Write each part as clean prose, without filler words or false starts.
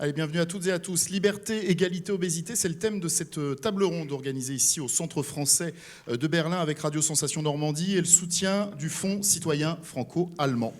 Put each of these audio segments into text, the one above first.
Allez, bienvenue à toutes et à tous. Liberté, égalité, obésité, c'est le thème de cette table ronde organisée ici au Centre français de Berlin avec Radio Sensation Normandie et le soutien du Fonds citoyen franco-allemand.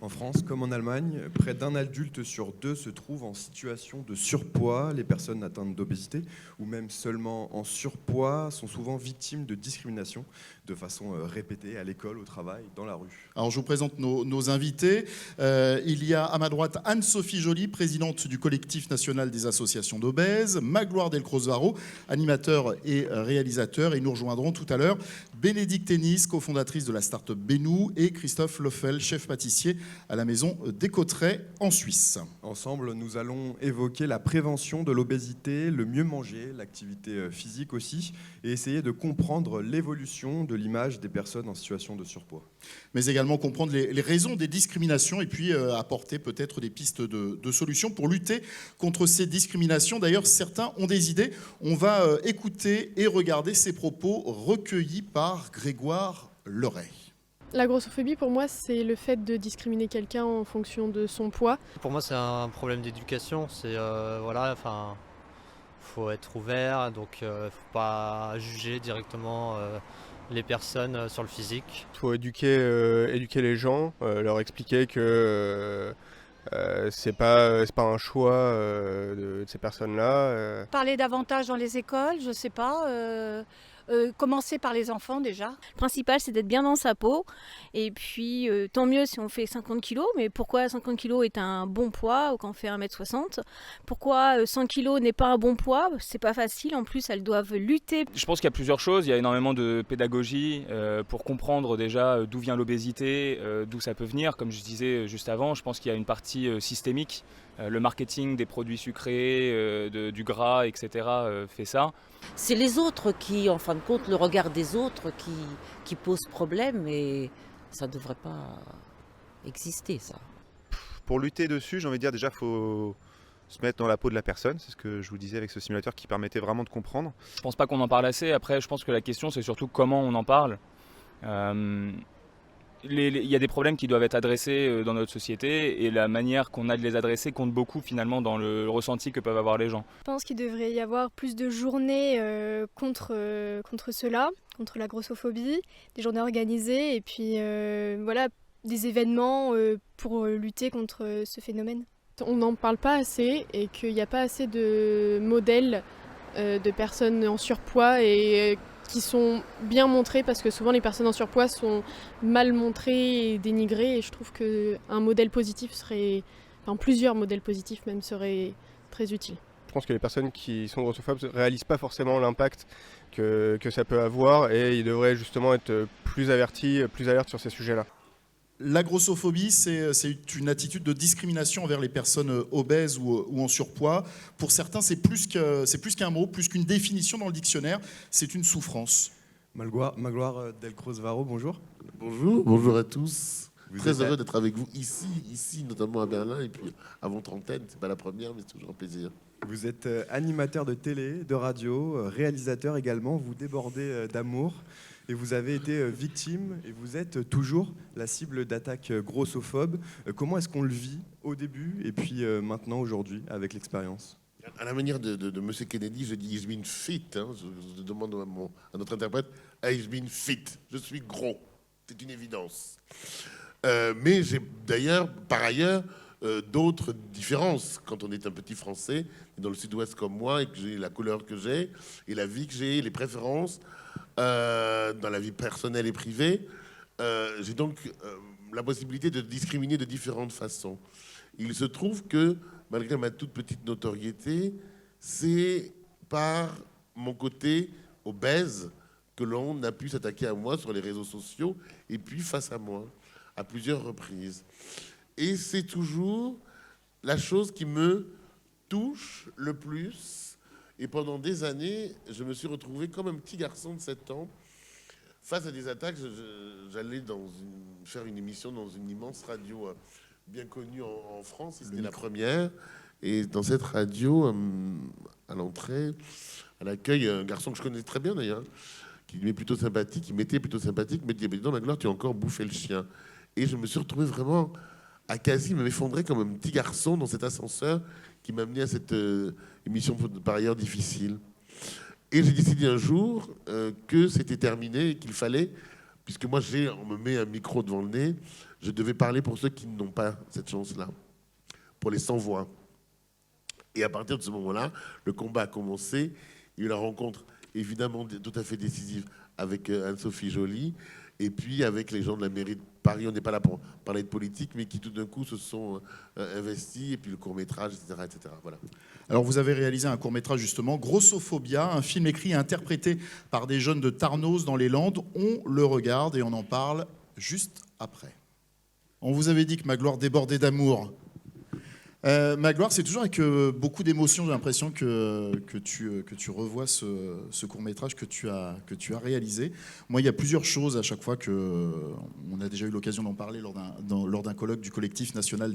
En France, comme en Allemagne, près d'un adulte sur deux se trouve en situation de surpoids. Les personnes atteintes d'obésité ou même seulement en surpoids sont souvent victimes de discrimination de façon répétée à l'école, au travail, dans la rue. Alors je vous présente nos invités. Il y a à ma droite Anne-Sophie Joly, présidente du collectif national des associations d'obèses, Magloire Delcros-Varro, animateur et réalisateur, et nous rejoindrons tout à l'heure Bénédicte Hennis, cofondatrice de la start-up Benou, et Christophe Loffel, chef pâtissier à la maison d'Écotray en Suisse. Ensemble, nous allons évoquer la prévention de l'obésité, le mieux manger, l'activité physique aussi, et essayer de comprendre l'évolution de l'image des personnes en situation de surpoids. Mais également comprendre les raisons des discriminations et puis apporter peut-être des pistes de solutions pour lutter contre ces discriminations. D'ailleurs, certains ont des idées. On va écouter et regarder ces propos recueillis par Grégoire Leray. La grossophobie, pour moi, c'est le fait de discriminer quelqu'un en fonction de son poids. Pour moi, c'est un problème d'éducation. C'est faut être ouvert, donc faut pas juger directement les personnes sur le physique. Il faut éduquer les gens, leur expliquer que c'est pas un choix de ces personnes-là. Parler davantage dans les écoles, je sais pas. Commencer par les enfants déjà. Le principal, c'est d'être bien dans sa peau. Et puis, tant mieux si on fait 50 kilos. Mais pourquoi 50 kilos est un bon poids ou quand on fait 1m60 ? Pourquoi 100 kilos n'est pas un bon poids ? C'est pas facile. En plus, elles doivent lutter. Je pense qu'il y a plusieurs choses. Il y a énormément de pédagogie pour comprendre déjà d'où vient l'obésité, d'où ça peut venir. Comme je disais juste avant, je pense qu'il y a une partie systémique. Le marketing des produits sucrés, du gras, etc. Fait ça. C'est les autres qui, en fin de compte, le regard des autres qui pose problème et ça ne devrait pas exister, ça. Pour lutter dessus, j'ai envie de dire déjà, il faut se mettre dans la peau de la personne. C'est ce que je vous disais avec ce simulateur qui permettait vraiment de comprendre. Je pense pas qu'on en parle assez. Après, je pense que la question, c'est surtout comment on en parle. Il y a des problèmes qui doivent être adressés dans notre société et la manière qu'on a de les adresser compte beaucoup finalement dans le ressenti que peuvent avoir les gens. Je pense qu'il devrait y avoir plus de journées contre cela, contre la grossophobie, des journées organisées et puis des événements pour lutter contre ce phénomène. On n'en parle pas assez et qu'il n'y a pas assez de modèles de personnes en surpoids et qui sont bien montrées parce que souvent les personnes en surpoids sont mal montrées et dénigrées et je trouve qu'un modèle positif plusieurs modèles positifs même seraient très utiles. Je pense que les personnes qui sont grossophobes ne réalisent pas forcément l'impact que ça peut avoir et ils devraient justement être plus avertis, plus alertes sur ces sujets-là. La grossophobie, c'est une attitude de discrimination envers les personnes obèses ou en surpoids. Pour certains, c'est plus qu'un mot, plus qu'une définition dans le dictionnaire. C'est une souffrance. Magloire Delcros-Varro, bonjour. Bonjour à tous. Très heureux d'être avec vous ici notamment à Berlin et puis à votre antenne. C'est pas la première, mais c'est toujours un plaisir. Vous êtes animateur de télé, de radio, réalisateur également. Vous débordez d'amour. Et vous avez été victime, et vous êtes toujours la cible d'attaques grossophobes. Comment est-ce qu'on le vit au début, et puis maintenant, aujourd'hui, avec l'expérience ? À la manière de M. Kennedy, je dis « He's been fit ». Je demande à notre interprète « He's been fit ». Je suis gros, c'est une évidence. Mais j'ai d'ailleurs, par ailleurs, d'autres différences. Quand on est un petit Français, dans le sud-ouest comme moi, et que j'ai la couleur que j'ai, et la vie que j'ai, les préférences, dans la vie personnelle et privée, j'ai donc la possibilité de discriminer de différentes façons. Il se trouve que, malgré ma toute petite notoriété, c'est par mon côté obèse que l'on a pu s'attaquer à moi sur les réseaux sociaux et puis face à moi, à plusieurs reprises. Et c'est toujours la chose qui me touche le plus. Et pendant des années, je me suis retrouvé comme un petit garçon de 7 ans face à des attaques. J'allais faire une émission dans une immense radio bien connue en France. C'était la première. Et dans cette radio, à l'entrée, à l'accueil, un garçon que je connais très bien d'ailleurs, qui m'était plutôt sympathique, me dit « Non, Magloire, tu as encore bouffé le chien ». Et je me suis retrouvé vraiment a quasi m'effondré comme un petit garçon dans cet ascenseur qui m'a amené à cette émission par ailleurs difficile. Et j'ai décidé un jour que c'était terminé et qu'il fallait, puisque moi on me met un micro devant le nez, je devais parler pour ceux qui n'ont pas cette chance-là, pour les sans-voix. Et à partir de ce moment-là, le combat a commencé. Il y a eu la rencontre évidemment tout à fait décisive avec Anne-Sophie Joly, et puis avec les gens de la mairie de Paris. On n'est pas là pour parler de politique, mais qui tout d'un coup se sont investis, et puis le court-métrage, etc., etc. Voilà. Alors vous avez réalisé un court-métrage justement, Grossophobia, un film écrit et interprété par des jeunes de Tarnos dans les Landes. On le regarde et on en parle juste après. On vous avait dit que Magloire débordait d'amour. Magloire, c'est toujours avec beaucoup d'émotion, j'ai l'impression que tu revois ce court-métrage que tu as réalisé. Moi, il y a plusieurs choses à chaque fois on a déjà eu l'occasion d'en parler lors d'un colloque du collectif national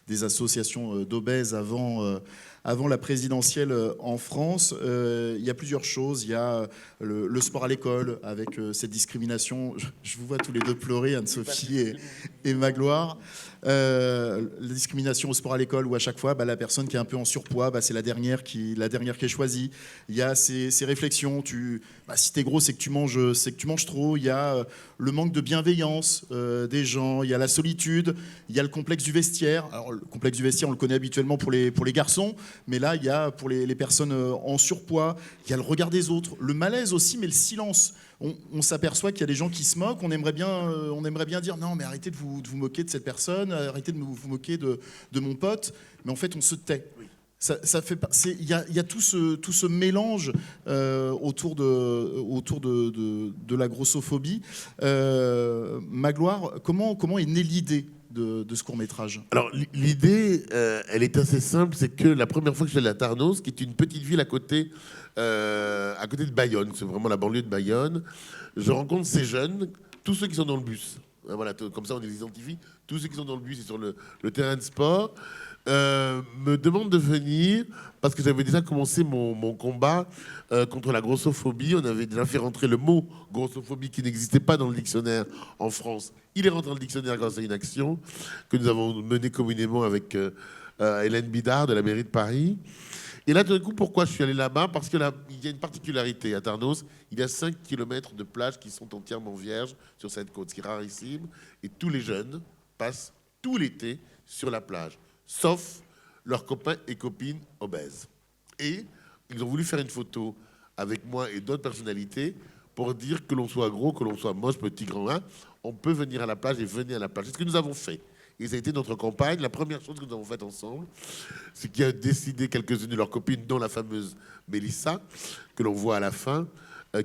des associations d'obèses avant la présidentielle en France. Il y a plusieurs choses. Il y a le sport à l'école avec cette discrimination. Je vous vois tous les deux pleurer, Anne-Sophie et Magloire. La discrimination au sport à l'école où à chaque fois la personne qui est un peu en surpoids, c'est la dernière qui est choisie. Il y a ces réflexions, si t'es gros c'est que tu manges trop. Il y a le manque de bienveillance des gens, il y a la solitude, il y a le complexe du vestiaire. Alors le complexe du vestiaire on le connaît habituellement pour les garçons, mais là il y a pour les personnes en surpoids, il y a le regard des autres, le malaise aussi, mais le silence. On s'aperçoit qu'il y a des gens qui se moquent, on aimerait bien dire non mais arrêtez de vous moquer de cette personne, arrêtez de vous moquer de mon pote, mais en fait on se tait. Il y a tout ce mélange autour de la grossophobie. Magloire, comment est née l'idée de ce court-métrage? Alors l'idée, elle est assez simple, c'est que la première fois que je suis allé à Tarnos, qui est une petite ville à côté de Bayonne, c'est vraiment la banlieue de Bayonne, je rencontre ces jeunes, tous ceux qui sont dans le bus. Voilà, comme ça on les identifie, tous ceux qui sont dans le bus et sur le terrain de sport, me demandent de venir parce que j'avais déjà commencé mon combat contre la grossophobie. On avait déjà fait rentrer le mot grossophobie qui n'existait pas dans le dictionnaire en France. Il est rentré dans le dictionnaire grâce à une action que nous avons menée communément avec Hélène Bidard de la mairie de Paris. Et là, tout d'un coup, pourquoi je suis allé là-bas? Parce qu'il y a une particularité à Tarnos. Il y a 5 km de plages qui sont entièrement vierges sur cette côte, ce qui est rarissime. Et tous les jeunes passent tout l'été sur la plage, sauf leurs copains et copines obèses. Et ils ont voulu faire une photo avec moi et d'autres personnalités pour dire que l'on soit gros, que l'on soit moche, petit, grand, on peut venir à la plage et venir à la plage. C'est ce que nous avons fait. Et ça a été notre campagne. La première chose que nous avons faite ensemble, c'est qu'il y a décidé quelques-unes de leurs copines, dont la fameuse Mélissa, que l'on voit à la fin,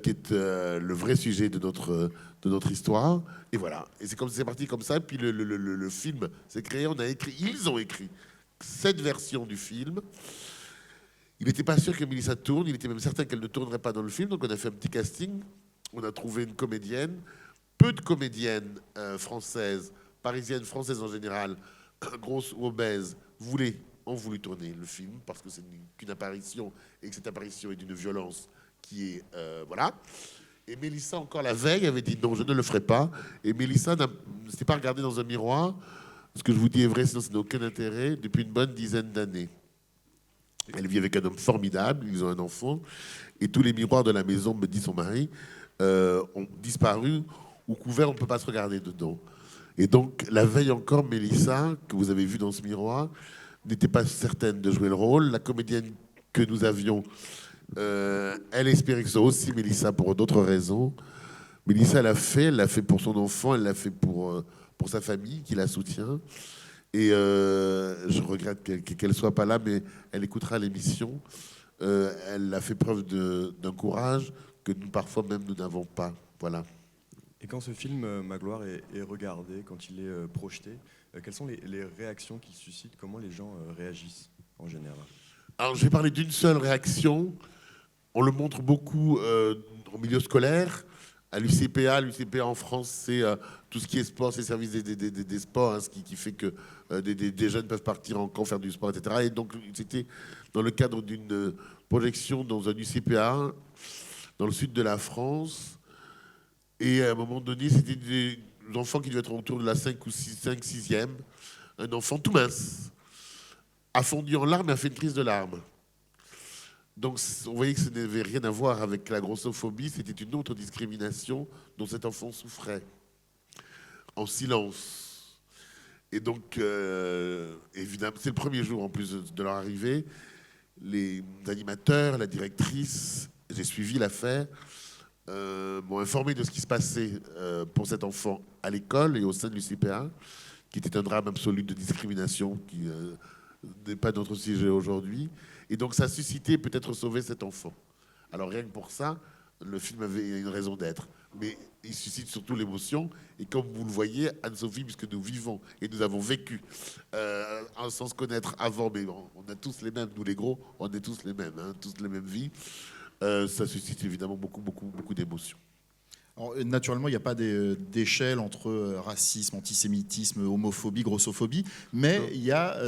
qui est le vrai sujet de notre histoire. Et voilà. Et c'est parti comme ça. Puis le film s'est créé. Ils ont écrit 7 versions du film. Il n'était pas sûr que Mélissa tourne. Il était même certain qu'elle ne tournerait pas dans le film. Donc on a fait un petit casting. On a trouvé une comédienne. Peu de comédiennes françaises, parisiennes, françaises en général, grosses ou obèses, ont voulu tourner le film parce que c'est qu'une apparition et que cette apparition est d'une violence qui est... voilà. Et Mélissa, encore la veille, avait dit non, je ne le ferai pas. Et Mélissa ne s'est pas regardée dans un miroir. Ce que je vous dis est vrai, sinon ça n'a aucun intérêt, depuis une bonne dizaine d'années. Elle vit avec un homme formidable, ils ont un enfant. Et tous les miroirs de la maison, me dit son mari, ont disparu ou couverts, on ne peut pas se regarder dedans. Et donc, la veille encore, Mélissa, que vous avez vue dans ce miroir, n'était pas certaine de jouer le rôle. La comédienne que nous avions, elle espérait que ce soit aussi Mélissa pour d'autres raisons. Mélissa, elle l'a fait pour son enfant, elle l'a fait pour sa famille, qui la soutient. Et je regrette qu'elle ne soit pas là, mais elle écoutera l'émission. Elle a fait preuve d'un courage que nous, parfois même, nous n'avons pas. Voilà. Et quand ce film, Magloire, est regardé, quand il est projeté, quelles sont les réactions qu'il suscite? Comment les gens réagissent en général? Alors, je vais parler d'une seule réaction. On le montre beaucoup au milieu scolaire. À l'UCPA en France, c'est tout ce qui est sport, c'est le service des sports, ce qui fait que des jeunes peuvent partir en camp, faire du sport, etc. Et donc, c'était dans le cadre d'une projection dans un UCPA, dans le sud de la France. Et à un moment donné, c'était des enfants qui devaient être autour de la 5 ou 6e. un enfant tout mince a fondu en larmes et a fait une crise de larmes. Donc on voyait que ce n'avait rien à voir avec la grossophobie, c'était une autre discrimination dont cet enfant souffrait, en silence. Et donc, évidemment, c'est le premier jour en plus de leur arrivée, les animateurs, la directrice, j'ai suivi l'affaire, m'ont informé de ce qui se passait pour cet enfant à l'école et au sein de l'UCPA, qui était un drame absolu de discrimination qui n'est pas notre sujet aujourd'hui. Et donc ça a suscité peut-être sauver cet enfant. Alors rien que pour ça, le film avait une raison d'être. Mais il suscite surtout l'émotion. Et comme vous le voyez, Anne-Sophie, puisque nous vivons et nous avons vécu sans se connaître avant, mais on a tous les mêmes, nous les gros, on est tous les mêmes, hein, tous les mêmes vies, ça suscite évidemment beaucoup d'émotions. Alors, naturellement, il n'y a pas d'échelle entre racisme, antisémitisme, homophobie, grossophobie, mais il y a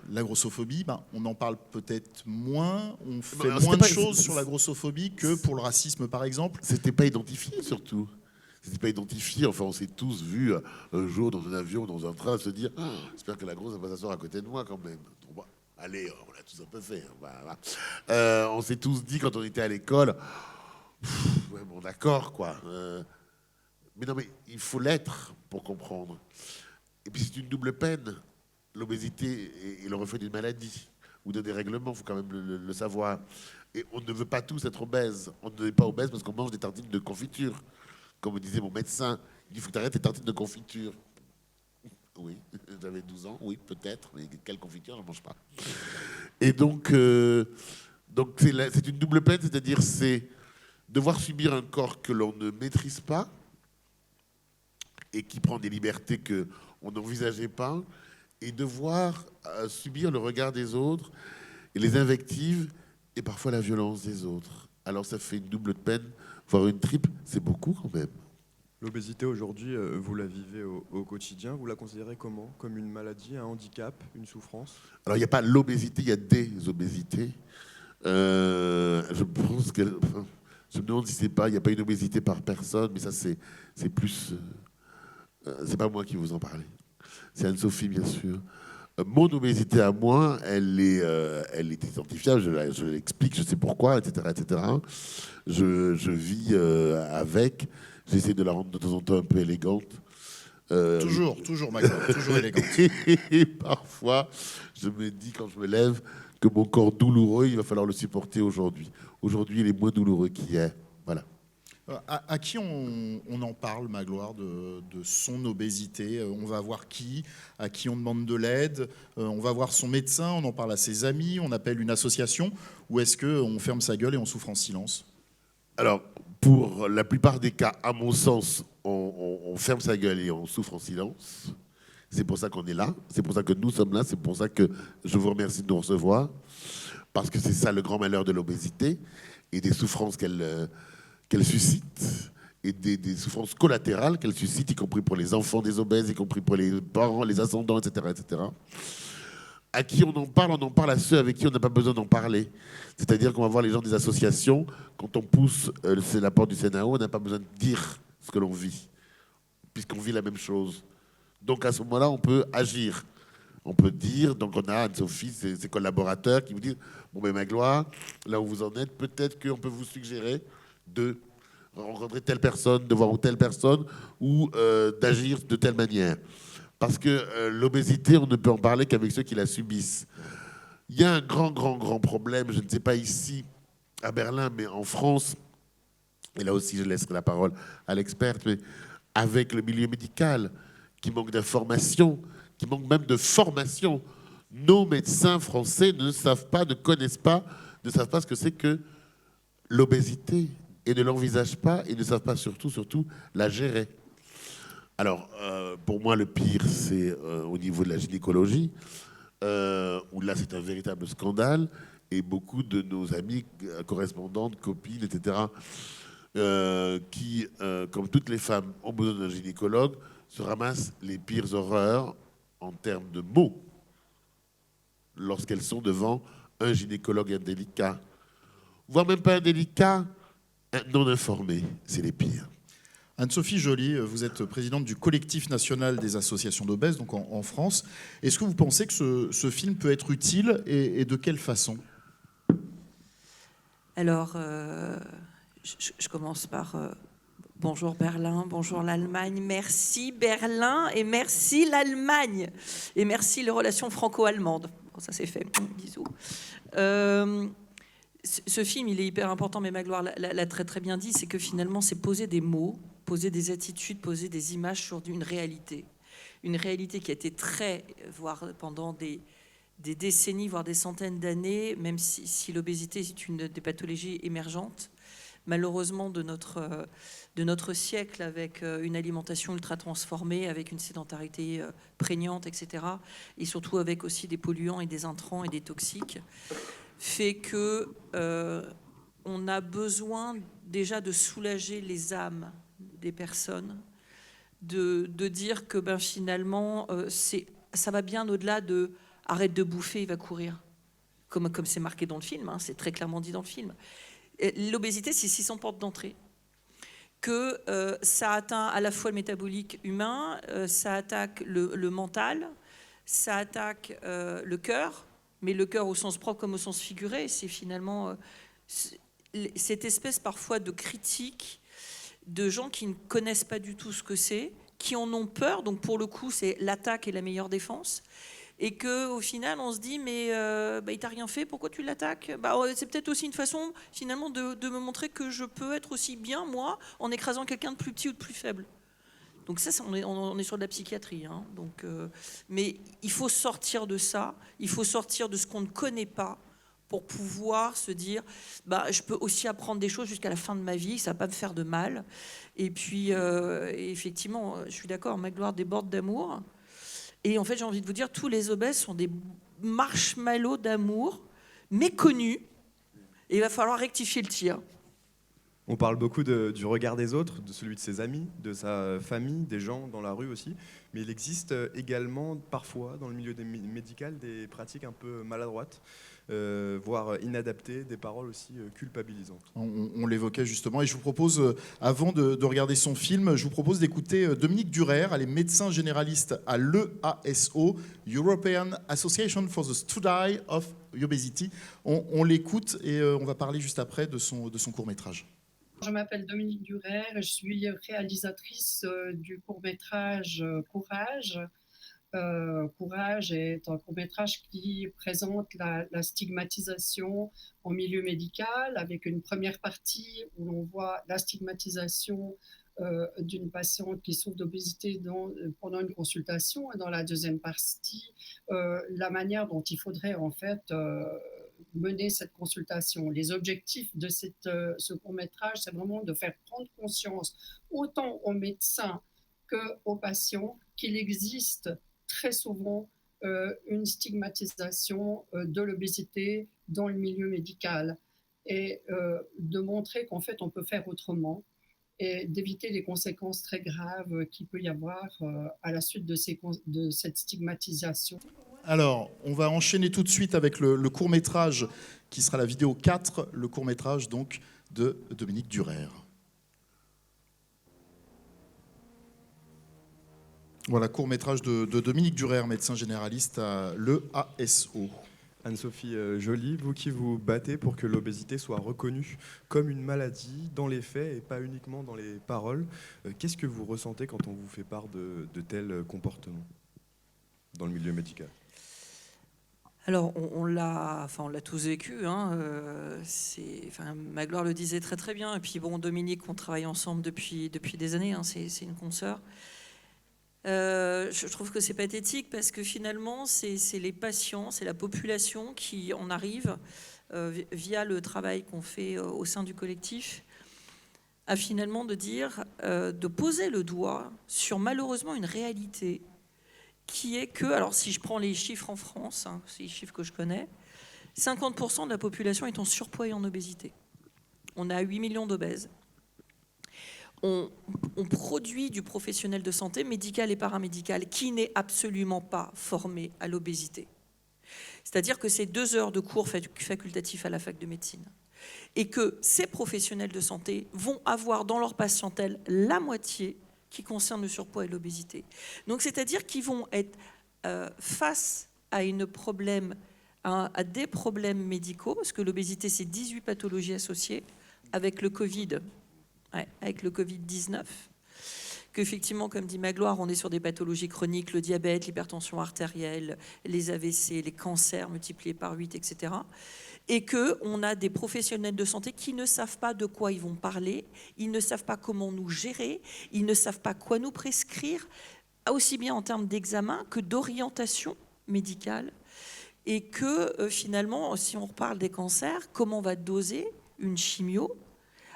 la grossophobie, on en parle peut-être moins, on fait moins de choses sur la grossophobie que pour le racisme, par exemple. C'était pas identifié, surtout. C'était pas identifié. Enfin, on s'est tous vus un jour dans un avion, dans un train, se dire « J'espère que la grosse va s'asseoir à côté de moi, quand même. » Allez, on l'a tous un peu fait. Voilà. On s'est tous dit, quand on était à l'école, ouais, bon, d'accord, quoi. Mais non, mais il faut l'être pour comprendre. Et puis, c'est une double peine. L'obésité est le reflet d'une maladie ou d'un dérèglement, il faut quand même le savoir. Et on ne veut pas tous être obèses. On n'est pas obèse parce qu'on mange des tartines de confiture. Comme me disait mon médecin, il faut que tu arrêtes tes tartines de confiture. Oui, j'avais 12 ans, oui, peut-être, mais quelle confiture, je ne mange pas. Et donc c'est une double peine, c'est-à-dire c'est devoir subir un corps que l'on ne maîtrise pas et qui prend des libertés qu'on n'envisageait pas, et devoir subir le regard des autres, et les invectives, et parfois la violence des autres. Alors ça fait une double peine, voire une triple, c'est beaucoup quand même. L'obésité aujourd'hui, vous la vivez au quotidien. Vous la considérez comment? Comme une maladie, un handicap, une souffrance? Alors il n'y a pas l'obésité, il y a des obésités. Je pense que... je me demande si c'est pas... Il n'y a pas une obésité par personne, mais ça c'est plus... c'est pas moi qui vous en parlais. C'est Anne-Sophie, bien sûr. Mon obésité à moi, elle est identifiable, je l'explique, je sais pourquoi, etc. etc. Je vis avec... J'essaie de la rendre de temps en temps un peu élégante. Toujours, Magloire, toujours élégante. Et parfois, je me dis quand je me lève que mon corps douloureux, il va falloir le supporter aujourd'hui. Aujourd'hui, il est moins douloureux qu'hier. Voilà. À qui on en parle, Magloire, de son obésité? On va voir qui? À qui on demande de l'aide? On va voir son médecin? On en parle à ses amis? On appelle une association? Ou est-ce qu'on ferme sa gueule et on souffre en silence? Alors, pour la plupart des cas, à mon sens, on ferme sa gueule et on souffre en silence. C'est pour ça qu'on est là. C'est pour ça que nous sommes là. C'est pour ça que je vous remercie de nous recevoir. Parce que c'est ça le grand malheur de l'obésité et des souffrances qu'elle suscite et des souffrances collatérales qu'elle suscite, y compris pour les enfants des obèses, y compris pour les parents, les ascendants, etc., etc. À qui on en parle à ceux avec qui on n'a pas besoin d'en parler. C'est-à-dire qu'on va voir les gens des associations, quand on pousse c'est la porte du CNAO, on n'a pas besoin de dire ce que l'on vit, puisqu'on vit la même chose. Donc à ce moment-là, on peut agir. On peut dire, donc on a Anne-Sophie, ses collaborateurs qui vous disent « Bon ben Magloire, là où vous en êtes, peut-être qu'on peut vous suggérer de rencontrer telle personne, de voir telle personne, ou d'agir de telle manière. » Parce que l'obésité, on ne peut en parler qu'avec ceux qui la subissent. Il y a un grand problème, je ne sais pas ici, à Berlin, mais en France, et là aussi je laisserai la parole à l'experte, mais avec le milieu médical, qui manque d'information, qui manque même de formation. Nos médecins français ne savent pas, ne connaissent pas, ne savent pas ce que c'est que l'obésité, et ne l'envisagent pas, et ne savent pas surtout la gérer. Alors, pour moi, le pire, c'est au niveau de la gynécologie, où là, c'est un véritable scandale, et beaucoup de nos amis, correspondantes, copines, etc., qui, comme toutes les femmes, ont besoin d'un gynécologue, se ramassent les pires horreurs en termes de mots lorsqu'elles sont devant un gynécologue indélicat, voire même pas indélicat, non informé, c'est les pires. Anne-Sophie Joly, vous êtes présidente du collectif national des associations d'obèses, donc en France. Est-ce que vous pensez que ce film peut être utile et de quelle façon ? Alors, je commence par bonjour Berlin, bonjour l'Allemagne, merci Berlin et merci l'Allemagne et merci les relations franco-allemandes. Bon, ça c'est fait, bisous. Ce film, il est hyper important, mais Magloire l'a très très bien dit, c'est que finalement c'est poser des mots, poser des attitudes, poser des images sur une réalité qui a été voire pendant des décennies, voire des centaines d'années, même si l'obésité est une des pathologies émergentes, malheureusement de notre siècle, avec une alimentation ultra transformée, avec une sédentarité prégnante, etc., et surtout avec aussi des polluants et des intrants et des toxiques, fait que on a besoin déjà de soulager les âmes des personnes, de dire que finalement, ça va bien au-delà de « arrête de bouffer, il va courir », comme c'est marqué dans le film, hein, c'est très clairement dit dans le film. L'obésité, c'est 600 portes d'entrée. Que ça atteint à la fois le métabolique humain, ça attaque le mental, ça attaque le cœur, mais le cœur au sens propre comme au sens figuré. C'est finalement cette espèce parfois de critique de gens qui ne connaissent pas du tout ce que c'est, qui en ont peur. Donc pour le coup, c'est l'attaque est la meilleure défense. Et qu'au final, on se dit, mais il t'a rien fait, pourquoi tu l'attaques ? C'est peut-être aussi une façon, finalement, de me montrer que je peux être aussi bien, moi, en écrasant quelqu'un de plus petit ou de plus faible. Donc ça on est sur de la psychiatrie. Hein. Donc, mais il faut sortir de ça, il faut sortir de ce qu'on ne connaît pas pour pouvoir se dire, je peux aussi apprendre des choses jusqu'à la fin de ma vie, ça ne va pas me faire de mal. Et puis, effectivement, je suis d'accord, Magloire déborde d'amour. Et en fait, j'ai envie de vous dire, tous les obèses sont des marshmallows d'amour méconnus. Et il va falloir rectifier le tir. On parle beaucoup du regard des autres, de celui de ses amis, de sa famille, des gens dans la rue aussi. Mais il existe également parfois dans le milieu médical des pratiques un peu maladroites, voire inadaptées, des paroles aussi culpabilisantes. On l'évoquait justement et je vous propose, avant de regarder son film, je vous propose d'écouter Dominique Durer, elle est médecin généraliste à l'EASO, European Association for the Study of Obesity. On l'écoute et on va parler juste après de son court-métrage. Je m'appelle Dominique Durer, je suis réalisatrice du court-métrage Courage. Courage est un court-métrage qui présente la stigmatisation en milieu médical, avec une première partie où l'on voit la stigmatisation d'une patiente qui souffre d'obésité pendant une consultation, et dans la deuxième partie, la manière dont il faudrait en fait mener cette consultation. Les objectifs de ce court-métrage, c'est vraiment de faire prendre conscience autant aux médecins qu'aux patients qu'il existe très souvent une stigmatisation de l'obésité dans le milieu médical et de montrer qu'en fait on peut faire autrement et d'éviter les conséquences très graves qu'il peut y avoir à la suite de cette stigmatisation. Alors, on va enchaîner tout de suite avec le court-métrage qui sera la vidéo 4, le court-métrage donc de Dominique Durer. Voilà, court-métrage de Dominique Durer, médecin généraliste à l'EASO. Anne-Sophie Joly, vous qui vous battez pour que l'obésité soit reconnue comme une maladie dans les faits et pas uniquement dans les paroles, qu'est-ce que vous ressentez quand on vous fait part de tels comportements dans le milieu médical ? Alors, on l'a tous vécu. Hein, Magloire le disait très très bien. Et puis bon, Dominique, on travaille ensemble depuis des années. Hein, c'est une consoeur. Je trouve que c'est pathétique parce que finalement, c'est les patients, c'est la population qui en arrive, via le travail qu'on fait au sein du collectif, à finalement de poser le doigt sur malheureusement une réalité qui est que, alors si je prends les chiffres en France, hein, c'est les chiffres que je connais, 50% de la population est en surpoids et en obésité. On a 8 millions d'obèses. On produit du professionnel de santé, médical et paramédical, qui n'est absolument pas formé à l'obésité. C'est-à-dire que c'est 2 heures de cours facultatifs à la fac de médecine. et que ces professionnels de santé vont avoir dans leur patientèle la moitié qui concerne le surpoids et l'obésité. Donc c'est-à-dire qu'ils vont être face à à des problèmes médicaux, parce que l'obésité, c'est 18 pathologies associées avec le Covid, avec le Covid-19, qu'effectivement, comme dit Magloire, on est sur des pathologies chroniques, le diabète, l'hypertension artérielle, les AVC, les cancers multipliés par 8, etc. Et qu'on a des professionnels de santé qui ne savent pas de quoi ils vont parler, ils ne savent pas comment nous gérer, ils ne savent pas quoi nous prescrire, aussi bien en termes d'examen que d'orientation médicale. Et que finalement, si on reparle des cancers, comment on va doser une chimio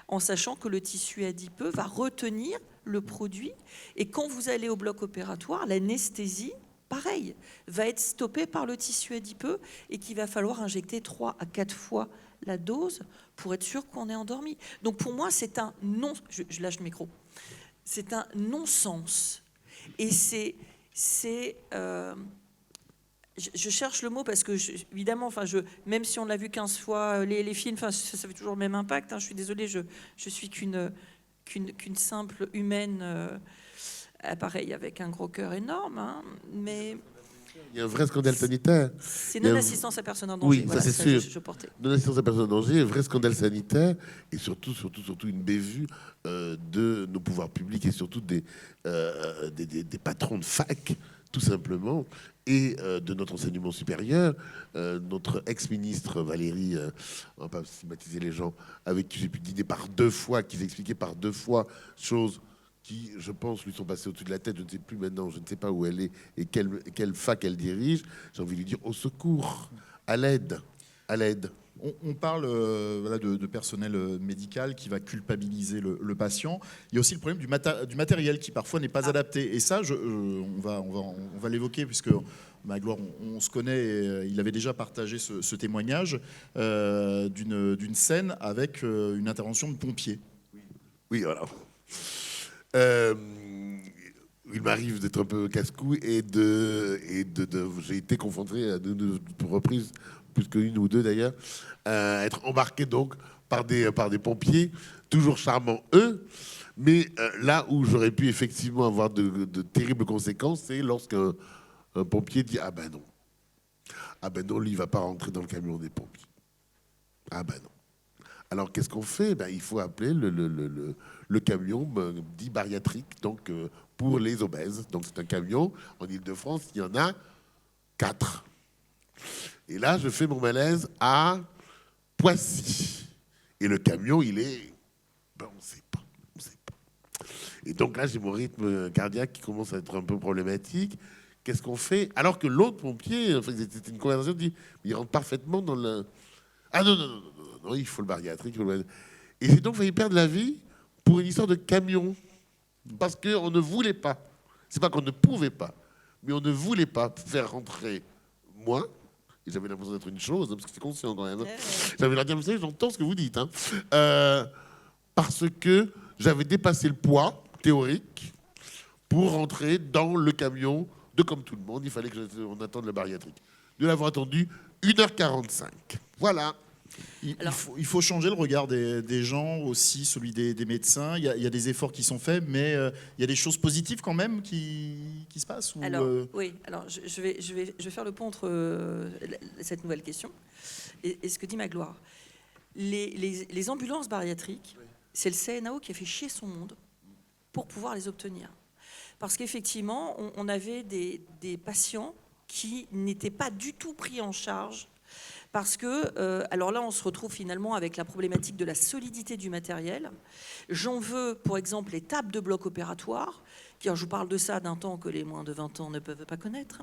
en sachant que le tissu adipeux va retenir le produit. Et quand vous allez au bloc opératoire, l'anesthésie, pareil, va être stoppée par le tissu adipeux et qu'il va falloir injecter 3 à 4 fois la dose pour être sûr qu'on est endormi. Donc pour moi, c'est un non... Je lâche le micro. C'est un non-sens. Et je cherche le mot parce que, évidemment, même si on l'a vu 15 fois, les films, ça fait toujours le même impact. Je suis désolée, je suis qu'une simple humaine, pareil, avec un gros cœur énorme. Mais il y a un vrai scandale sanitaire. C'est non-assistance à personne en danger. Oui, voilà, ça c'est sûr. Non-assistance à personne en danger, un vrai scandale sanitaire et surtout une bévue de nos pouvoirs publics et surtout des patrons de fac, tout simplement, et de notre enseignement supérieur. Notre ex-ministre Valérie, on ne va pas stigmatiser les gens, avec qui j'ai pu dîner par 2 fois, qui expliquait par 2 fois choses qui, je pense, lui sont passées au-dessus de la tête. Je ne sais plus maintenant, je ne sais pas où elle est et quelle fac elle dirige. J'ai envie de lui dire au secours, à l'aide, à l'aide. On parle de personnel médical qui va culpabiliser le patient. Il y a aussi le problème du matériel qui parfois n'est pas adapté. Et ça, on va l'évoquer puisque Magloire, on se connaît. Et, il avait déjà partagé ce témoignage d'une scène avec une intervention de pompiers. Oui, voilà. Il m'arrive d'être un peu casse-cou et j'ai été confronté à 2 reprises, plus qu'une ou 2 d'ailleurs, à être embarqué donc par des pompiers, toujours charmants eux, mais là où j'aurais pu effectivement avoir de terribles conséquences, c'est lorsqu'un pompier dit ah ben non, lui il va pas rentrer dans le camion des pompiers. Ah ben non. Alors qu'est-ce qu'on fait? Il faut appeler le camion dit bariatrique, donc pour les obèses. Donc c'est un camion, en Ile-de-France, il y en a 4. Et là, je fais mon malaise à Poissy. Et le camion, il est... on ne sait pas. Et donc là, j'ai mon rythme cardiaque qui commence à être un peu problématique. Qu'est-ce qu'on fait? Alors que l'autre pompier, c'était une conversation, dit, il rentre parfaitement dans le... Ah non, il faut le bariatrique. Et j'ai donc failli perdre la vie pour une histoire de camion. Parce qu'on ne voulait pas. C'est pas qu'on ne pouvait pas, mais on ne voulait pas faire rentrer moi. Et j'avais l'impression d'être une chose, parce que c'est conscient quand même. J'avais l'air de dire, vous savez, j'entends ce que vous dites. Parce que j'avais dépassé le poids théorique pour rentrer dans le camion de comme tout le monde. Il fallait qu'on attende le bariatrique. Nous l'avons attendu 1h45. Voilà. Il faut changer le regard des gens aussi, celui des médecins. Il y a des efforts qui sont faits, mais il y a des choses positives quand même qui se passent. Oui, alors je vais faire le pont entre cette nouvelle question et ce que dit Magloire. Les ambulances bariatriques, c'est le CNAO qui a fait chier son monde pour pouvoir les obtenir. Parce qu'effectivement, on avait des patients qui n'étaient pas du tout pris en charge. Parce que, alors là, on se retrouve finalement avec la problématique de la solidité du matériel. J'en veux, pour exemple, les tables de bloc opératoire, qui, alors je vous parle de ça d'un temps que les moins de 20 ans ne peuvent pas connaître,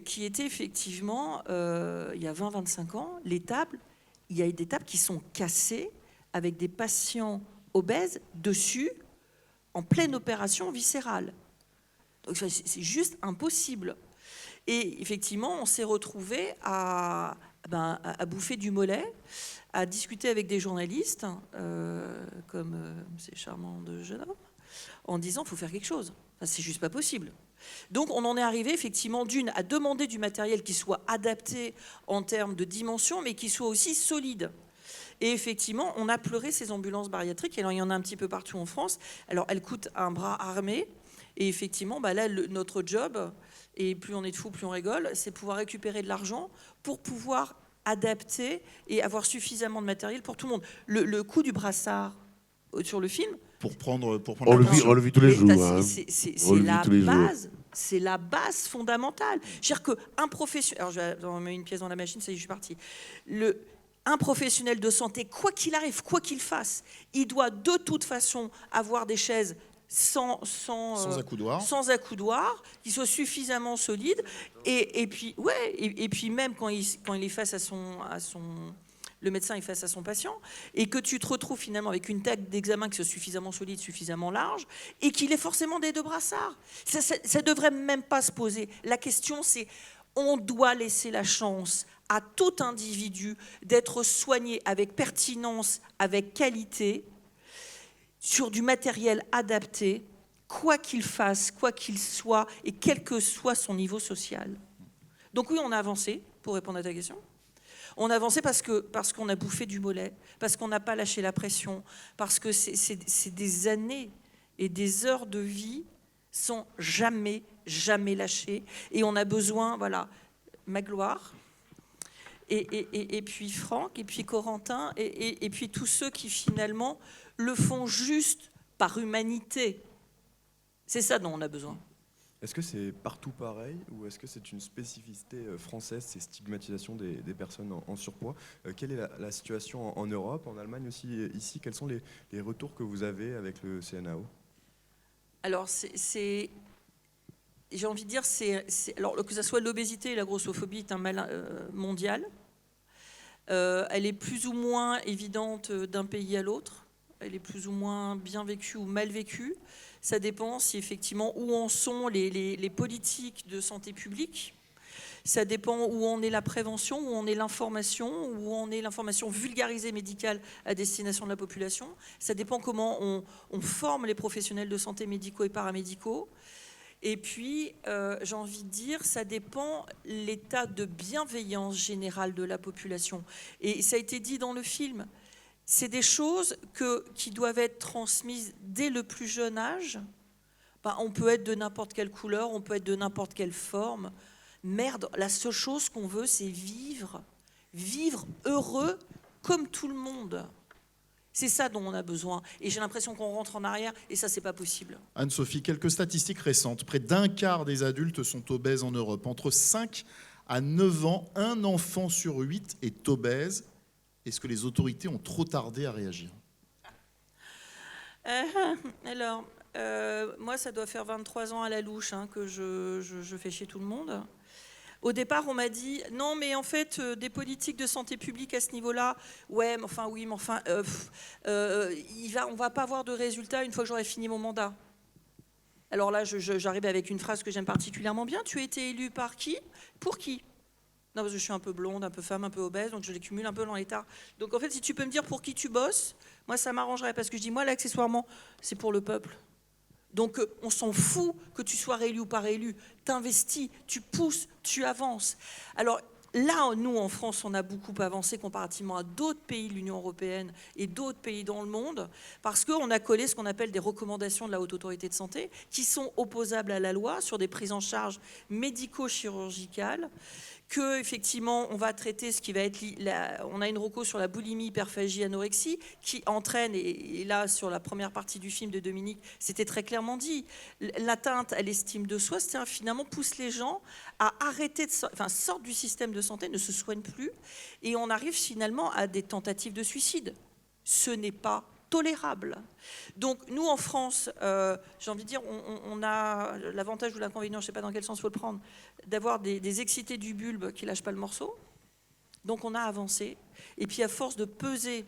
qui étaient effectivement, il y a 20-25 ans, les tables, il y a des tables qui sont cassées avec des patients obèses dessus, en pleine opération viscérale. Donc c'est juste impossible. Et effectivement, on s'est retrouvé à bouffer du mollet, à discuter avec des journalistes, comme ces charmants de jeunes hommes, en disant qu'il faut faire quelque chose. Enfin, c'est juste pas possible. Donc on en est arrivé effectivement à demander du matériel qui soit adapté en termes de dimension, mais qui soit aussi solide. Et effectivement, on a pleuré ces ambulances bariatriques. Alors, il y en a un petit peu partout en France. Alors, elles coûtent un bras armé. Et effectivement, là, notre job, et plus on est de fous, plus on rigole, c'est pouvoir récupérer de l'argent pour pouvoir adapter et avoir suffisamment de matériel pour tout le monde. Le coût du brassard sur le film... Pour prendre on le vit tous les jours. Hein. C'est la base. C'est la base fondamentale. C'est-à-dire qu'un professionnel... Alors, je vais mettre une pièce dans la machine, ça y est, je suis partie. Un professionnel de santé, quoi qu'il arrive, quoi qu'il fasse, il doit de toute façon avoir des chaises sans accoudoir, qui soient suffisamment solides. Et puis même quand il est face à son le médecin est face à son patient, et que tu te retrouves finalement avec une table d'examen qui soit suffisamment solide, suffisamment large, et qu'il ait forcément des 2 brassards. Ça ne devrait même pas se poser. La question, c'est on doit laisser la chance à tout individu d'être soigné avec pertinence, avec qualité, sur du matériel adapté, quoi qu'il fasse, quoi qu'il soit, et quel que soit son niveau social. Donc oui, on a avancé, pour répondre à ta question. On a avancé parce qu'on a bouffé du mollet, parce qu'on n'a pas lâché la pression, parce que c'est des années et des heures de vie sans jamais lâchées. Et on a besoin, voilà, Magloire, et puis Franck, et puis Corentin, et puis tous ceux qui finalement le font juste par humanité. C'est ça dont on a besoin. Est-ce que c'est partout pareil ou est-ce que c'est une spécificité française, ces stigmatisations des personnes en surpoids? Quelle est la situation en Europe, en Allemagne aussi, ici? Quels sont les retours que vous avez avec le CNAO? Alors, j'ai envie de dire, alors, que ce soit l'obésité et la grossophobie est un mal mondial. Elle est plus ou moins évidente d'un pays à l'autre. Elle est plus ou moins bien vécue ou mal vécue. Ça dépend si effectivement où en sont les politiques de santé publique. Ça dépend où en est la prévention, où en est l'information, où en est l'information vulgarisée médicale à destination de la population. Ça dépend comment on forme les professionnels de santé médicaux et paramédicaux. Et puis, j'ai envie de dire, ça dépend l'état de bienveillance générale de la population. Et ça a été dit dans le film. C'est des choses qui doivent être transmises dès le plus jeune âge. On peut être de n'importe quelle couleur, on peut être de n'importe quelle forme. Merde, la seule chose qu'on veut, c'est vivre heureux comme tout le monde. C'est ça dont on a besoin. Et j'ai l'impression qu'on rentre en arrière, et ça, c'est pas possible. Anne-Sophie, quelques statistiques récentes. Près d'un quart des adultes sont obèses en Europe. Entre 5 à 9 ans, un enfant sur 8 est obèse. Est-ce que les autorités ont trop tardé à réagir? Alors, moi, ça doit faire 23 ans à la louche que je fais chier tout le monde. Au départ, on m'a dit, non, mais en fait, des politiques de santé publique à ce niveau-là, ouais, mais enfin, oui, mais enfin, on va pas avoir de résultats une fois que j'aurai fini mon mandat. Alors là, j'arrive avec une phrase que j'aime particulièrement bien. Tu as été élu par qui? Pour qui? Non, parce que je suis un peu blonde, un peu femme, un peu obèse, donc je les cumule un peu dans l'état. Donc en fait, si tu peux me dire pour qui tu bosses, moi ça m'arrangerait, parce que je dis, moi là, accessoirement, c'est pour le peuple. Donc on s'en fout que tu sois réélu ou pas réélu. T'investis, tu pousses, tu avances. Alors là, nous, en France, on a beaucoup avancé comparativement à d'autres pays de l'Union européenne et d'autres pays dans le monde, parce qu'on a collé ce qu'on appelle des recommandations de la Haute Autorité de Santé, qui sont opposables à la loi sur des prises en charge médico-chirurgicales, que effectivement on va traiter ce qui va être on a une reco sur la boulimie, hyperphagie, anorexie qui entraîne, et là sur la première partie du film de Dominique c'était très clairement dit, l'atteinte à l'estime de soi, c'est finalement pousse les gens à arrêter sortent du système de santé, ne se soignent plus, et on arrive finalement à des tentatives de suicide. Ce n'est pas tolérable. Donc nous en France, j'ai envie de dire, on a l'avantage ou l'inconvénient, je ne sais pas dans quel sens il faut le prendre, d'avoir des excités du bulbe qui ne lâchent pas le morceau. Donc on a avancé. Et puis à force de peser,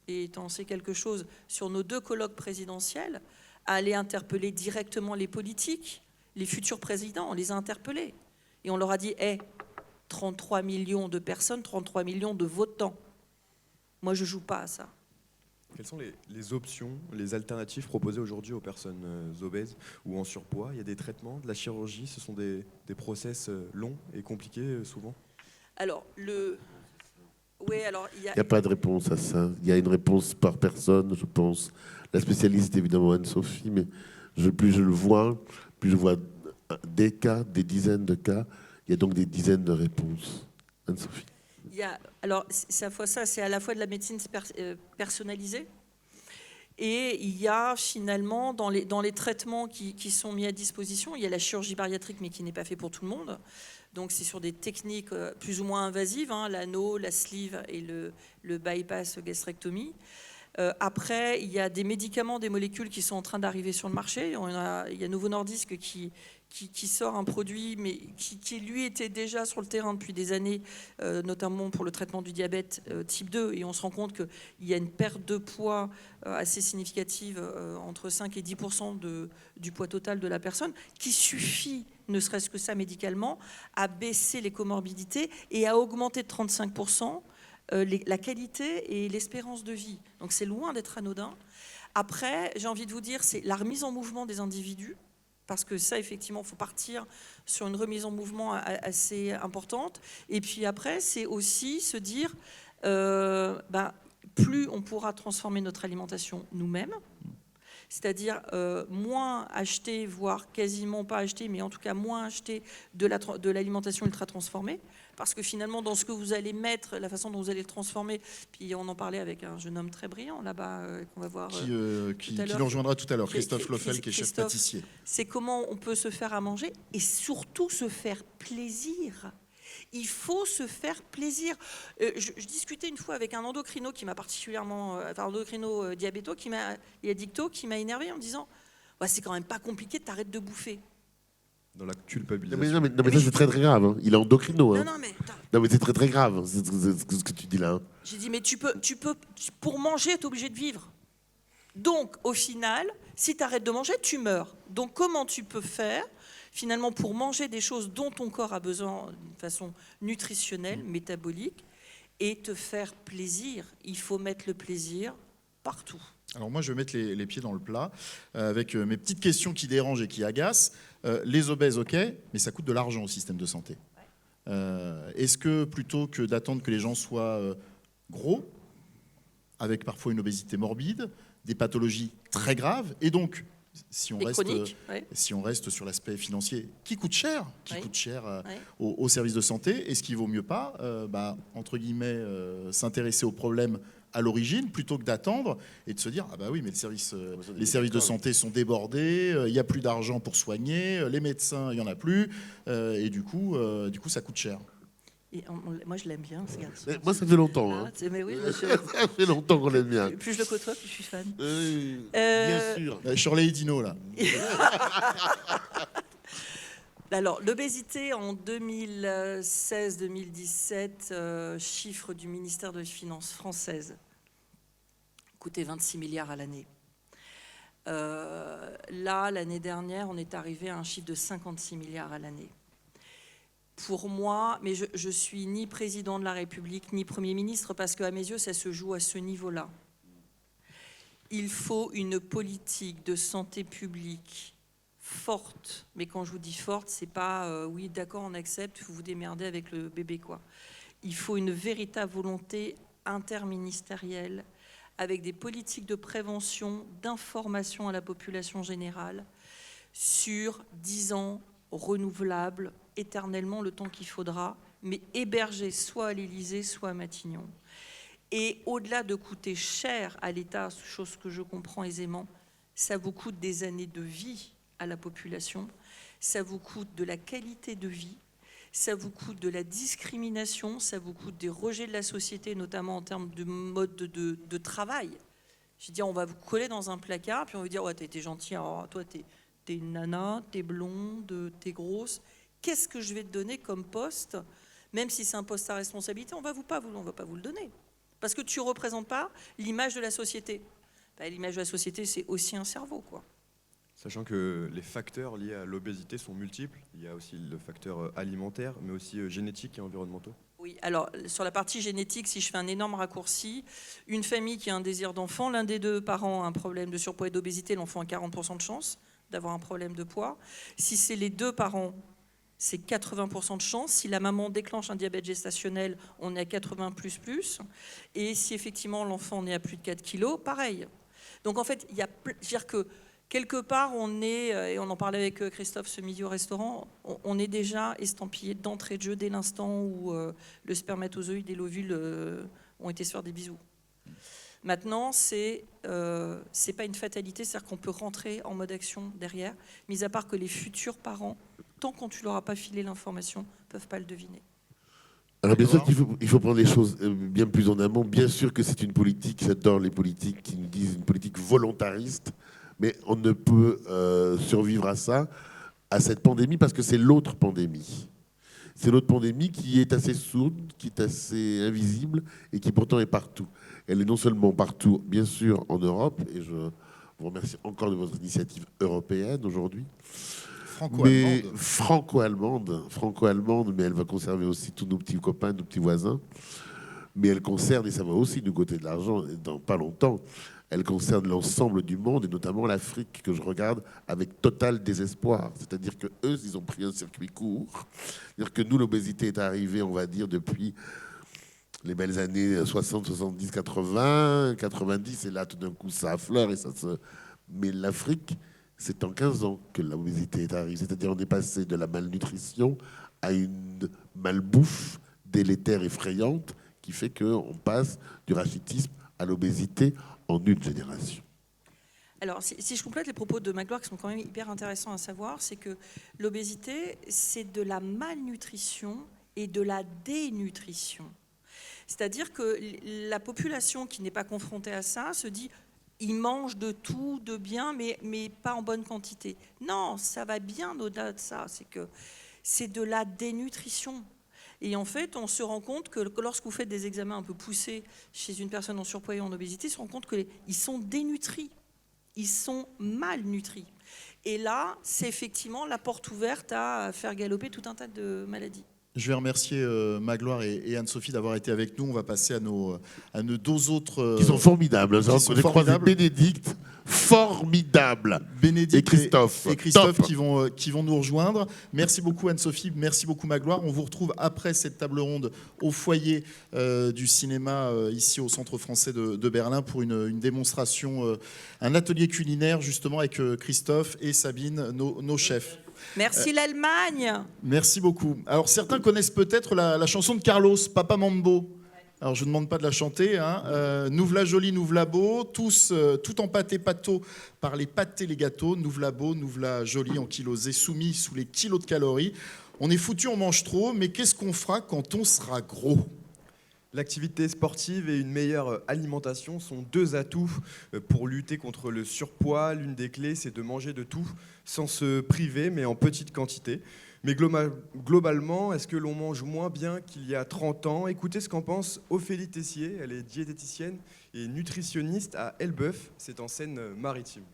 et t'en sais quelque chose, sur nos 2 colloques présidentiels, à aller interpeller directement les politiques, les futurs présidents, on les a interpellés. Et on leur a dit, 33 millions de personnes, 33 millions de votants. Moi je ne joue pas à ça. Quelles sont les options, les alternatives proposées aujourd'hui aux personnes obèses ou en surpoids? Il y a des traitements, de la chirurgie, ce sont des process longs et compliqués souvent? Alors, Oui, alors Il n'y a pas de réponse à ça. Il y a une réponse par personne, je pense. La spécialiste, évidemment, Anne-Sophie, mais plus je le vois, plus je vois des cas, des dizaines de cas. Il y a donc des dizaines de réponses. Anne-Sophie. Alors, c'est à la fois de la médecine personnalisée, et il y a finalement, dans les traitements qui sont mis à disposition, il y a la chirurgie bariatrique, mais qui n'est pas fait pour tout le monde. Donc, c'est sur des techniques plus ou moins invasives, hein, l'anneau, la sleeve et le bypass gastrectomie. Après, il y a des médicaments, des molécules qui sont en train d'arriver sur le marché. Il y a Novo Nordisk qui sort un produit, mais qui lui était déjà sur le terrain depuis des années, notamment pour le traitement du diabète type 2. Et on se rend compte qu'il y a une perte de poids assez significative, entre 5 et 10% du poids total de la personne, qui suffit, ne serait-ce que ça médicalement, à baisser les comorbidités et à augmenter de 35% la qualité et l'espérance de vie. Donc c'est loin d'être anodin. Après, j'ai envie de vous dire, c'est la remise en mouvement des individus, parce que ça, effectivement, il faut partir sur une remise en mouvement assez importante. Et puis après, c'est aussi se dire, plus on pourra transformer notre alimentation nous-mêmes, c'est-à-dire moins acheter, voire quasiment pas acheter, mais en tout cas moins acheter de l'alimentation ultra transformée, parce que finalement, dans ce que vous allez mettre, la façon dont vous allez le transformer, puis on en parlait avec un jeune homme très brillant là-bas, qu'on va voir qui nous rejoindra tout à l'heure, Christophe Loffel, qui est chef pâtissier. C'est comment on peut se faire à manger et surtout se faire plaisir. Il faut se faire plaisir. Je discutais une fois avec un endocrino qui m'a particulièrement, endocrino diabéto, et addicto, qui m'a énervé en me disant c'est quand même pas compliqué, t'arrêtes de bouffer. Dans la culpabilisation. Non, mais ça, c'est très, très grave. Hein. Il est endocrino. Hein. Non, mais c'est très, très grave, ce que tu dis là. Hein. J'ai dit, mais pour manger, tu es obligé de vivre. Donc, au final, si tu arrêtes de manger, tu meurs. Donc, comment tu peux faire, finalement, pour manger des choses dont ton corps a besoin d'une façon nutritionnelle, métabolique, et te faire plaisir? Il faut mettre le plaisir partout. Alors moi, je vais mettre les pieds dans le plat avec mes petites questions qui dérangent et qui agacent. Les obèses, ok, mais ça coûte de l'argent au système de santé. Est-ce que plutôt que d'attendre que les gens soient gros, avec parfois une obésité morbide, des pathologies très graves, et donc si on reste sur l'aspect financier, qui coûte cher, aux services de santé, est-ce qu'il vaut mieux pas, entre guillemets, s'intéresser aux problèmes à l'origine, plutôt que d'attendre et de se dire ah bah oui, mais les services de santé sont débordés, il n'y a plus d'argent pour soigner, les médecins, il n'y en a plus, et du coup ça coûte cher. Et moi je l'aime bien ce garçon. Moi ça fait longtemps. Hein. Mais oui, ça fait longtemps qu'on l'aime bien. Plus je le côtoie, plus je suis fan. Bien sûr. Shirley Dino là. Alors, l'obésité en 2016-2017, chiffre du ministère des Finances française, coûtait 26 milliards à l'année. Là, l'année dernière, on est arrivé à un chiffre de 56 milliards à l'année. Pour moi, mais je suis ni président de la République, ni Premier ministre, parce qu'à mes yeux, ça se joue à ce niveau-là. Il faut une politique de santé publique forte, mais quand je vous dis forte, c'est pas oui d'accord on accepte, vous vous démerdez avec le bébé quoi. Il faut une véritable volonté interministérielle avec des politiques de prévention, d'information à la population générale sur 10 ans renouvelables, éternellement le temps qu'il faudra, mais hébergés soit à l'Élysée, soit à Matignon. Et au-delà de coûter cher à l'État, chose que je comprends aisément, ça vous coûte des années de vie à la population, ça vous coûte de la qualité de vie, ça vous coûte de la discrimination, ça vous coûte des rejets de la société, notamment en termes de mode de travail. Je veux dire, on va vous coller dans un placard, puis on va vous dire, ouais, t'as été gentil, alors toi, t'es une nana, t'es blonde, t'es grosse, qu'est-ce que je vais te donner comme poste? Même si c'est un poste à responsabilité, on va pas vous le donner. Parce que tu ne représentes pas l'image de la société. L'image de la société, c'est aussi un cerveau, quoi. Sachant que les facteurs liés à l'obésité sont multiples. Il y a aussi le facteur alimentaire, mais aussi génétique et environnementaux. Oui, alors sur la partie génétique, si je fais un énorme raccourci, une famille qui a un désir d'enfant, l'un des deux parents a un problème de surpoids et d'obésité, l'enfant a 40% de chance d'avoir un problème de poids. Si c'est les deux parents c'est 80% de chance. Si la maman déclenche un diabète gestationnel, on est à 80 plus. Et si effectivement l'enfant est à plus de 4 kilos, pareil. Donc en fait, je veux dire que quelque part, on est, et on en parlait avec Christophe ce midi au restaurant, on est déjà estampillé d'entrée de jeu dès l'instant où le spermatozoïde et l'ovule ont été se faire des bisous. Maintenant, c'est pas une fatalité, c'est-à-dire qu'on peut rentrer en mode action derrière, mis à part que les futurs parents, tant qu'on tu leur as pas filé l'information, peuvent pas le deviner. Alors bien sûr qu'il faut prendre les choses bien plus en amont. Bien sûr que c'est une politique, j'adore les politiques qui nous disent une politique volontariste, mais on ne peut survivre à ça, à cette pandémie, parce que c'est l'autre pandémie. C'est l'autre pandémie qui est assez sourde, qui est assez invisible et qui pourtant est partout. Elle est non seulement partout, bien sûr, en Europe, et je vous remercie encore de votre initiative européenne aujourd'hui. Franco-allemande, mais elle va conserver aussi tous nos petits copains, nos petits voisins. Mais elle concerne, et ça va aussi nous coûter de l'argent dans pas longtemps, elle concerne l'ensemble du monde, et notamment l'Afrique, que je regarde avec total désespoir. C'est-à-dire qu'eux, ils ont pris un circuit court. C'est-à-dire que nous, l'obésité est arrivée, on va dire, depuis les belles années 60, 70, 80, 90, et là, tout d'un coup, ça affleure et ça se... Mais l'Afrique, c'est en 15 ans que l'obésité est arrivée. C'est-à-dire on est passé de la malnutrition à une malbouffe délétère, effrayante, qui fait qu'on passe du rachitisme à l'obésité en une génération. Alors, si je complète les propos de Magloire, qui sont quand même hyper intéressants à savoir, c'est que l'obésité, c'est de la malnutrition et de la dénutrition. C'est-à-dire que la population qui n'est pas confrontée à ça se dit « ils mangent de tout, de bien, mais pas en bonne quantité ». Non, ça va bien au-delà de ça. C'est que c'est de la dénutrition. Et en fait, on se rend compte que lorsque vous faites des examens un peu poussés chez une personne en surpoids et en obésité, on se rend compte qu'ils sont dénutris, ils sont malnutris. Et là, c'est effectivement la porte ouverte à faire galoper tout un tas de maladies. Je vais remercier Magloire et Anne-Sophie d'avoir été avec nous. On va passer à nos deux autres... Qui sont formidables. J'ai croisé Bénédicte, formidable. Bénédicte et Christophe qui vont nous rejoindre. Merci beaucoup Anne-Sophie, merci beaucoup Magloire. On vous retrouve après cette table ronde au foyer du cinéma ici au Centre français de Berlin pour une démonstration, un atelier culinaire justement avec Christophe et Sabine, nos chefs. Merci l'Allemagne. Merci beaucoup. Alors certains connaissent peut-être la chanson de Carlos, Papa Mambo. Alors je ne demande pas de la chanter. Nous v'la joli, nous v'la beau, tous tout empâtés pâteaux par les pâtés, les gâteaux. Nous v'la beau, nous v'la joli, enkylosés, soumis sous les kilos de calories. On est foutu, on mange trop, mais qu'est-ce qu'on fera quand on sera gros ? L'activité sportive et une meilleure alimentation sont deux atouts pour lutter contre le surpoids. L'une des clés, c'est de manger de tout sans se priver, mais en petite quantité. Mais globalement, est-ce que l'on mange moins bien qu'il y a 30 ans ? Écoutez ce qu'en pense Ophélie Tessier. Elle est diététicienne et nutritionniste à Elbeuf. C'est en Seine-Maritime.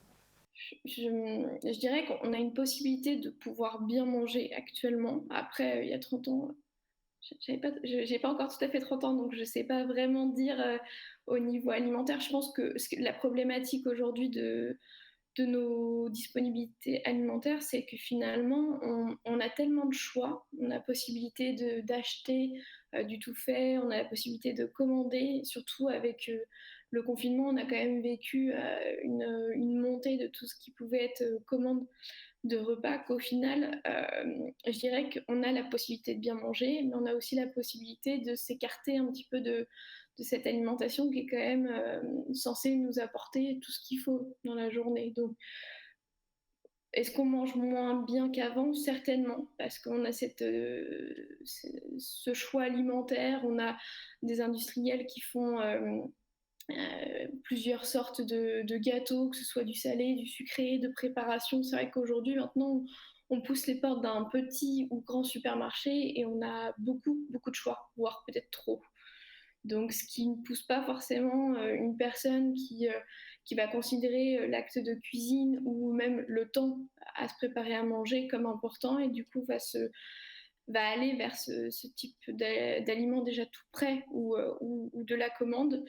Je dirais qu'on a une possibilité de pouvoir bien manger actuellement. Après, il y a 30 ans... J'ai pas encore tout à fait 30 ans, donc je sais pas vraiment dire au niveau alimentaire. Je pense que la problématique aujourd'hui de nos disponibilités alimentaires, c'est que finalement, on a tellement de choix. On a la possibilité d'acheter du tout fait, on a la possibilité de commander. Surtout avec le confinement, on a quand même vécu une montée de tout ce qui pouvait être commande de repas, qu'au final, je dirais qu'on a la possibilité de bien manger, mais on a aussi la possibilité de s'écarter un petit peu de cette alimentation qui est quand même censée nous apporter tout ce qu'il faut dans la journée. Donc, est-ce qu'on mange moins bien qu'avant ? Certainement, parce qu'on a ce choix alimentaire, on a des industriels qui font... plusieurs sortes de gâteaux, que ce soit du salé, du sucré, de préparation. C'est vrai qu'aujourd'hui, maintenant, on pousse les portes d'un petit ou grand supermarché et on a beaucoup de choix, voire peut-être trop. Donc, ce qui ne pousse pas forcément une personne qui va considérer l'acte de cuisine ou même le temps à se préparer à manger comme important et du coup va se va aller vers ce type d'aliments déjà tout prêt ou de la commande.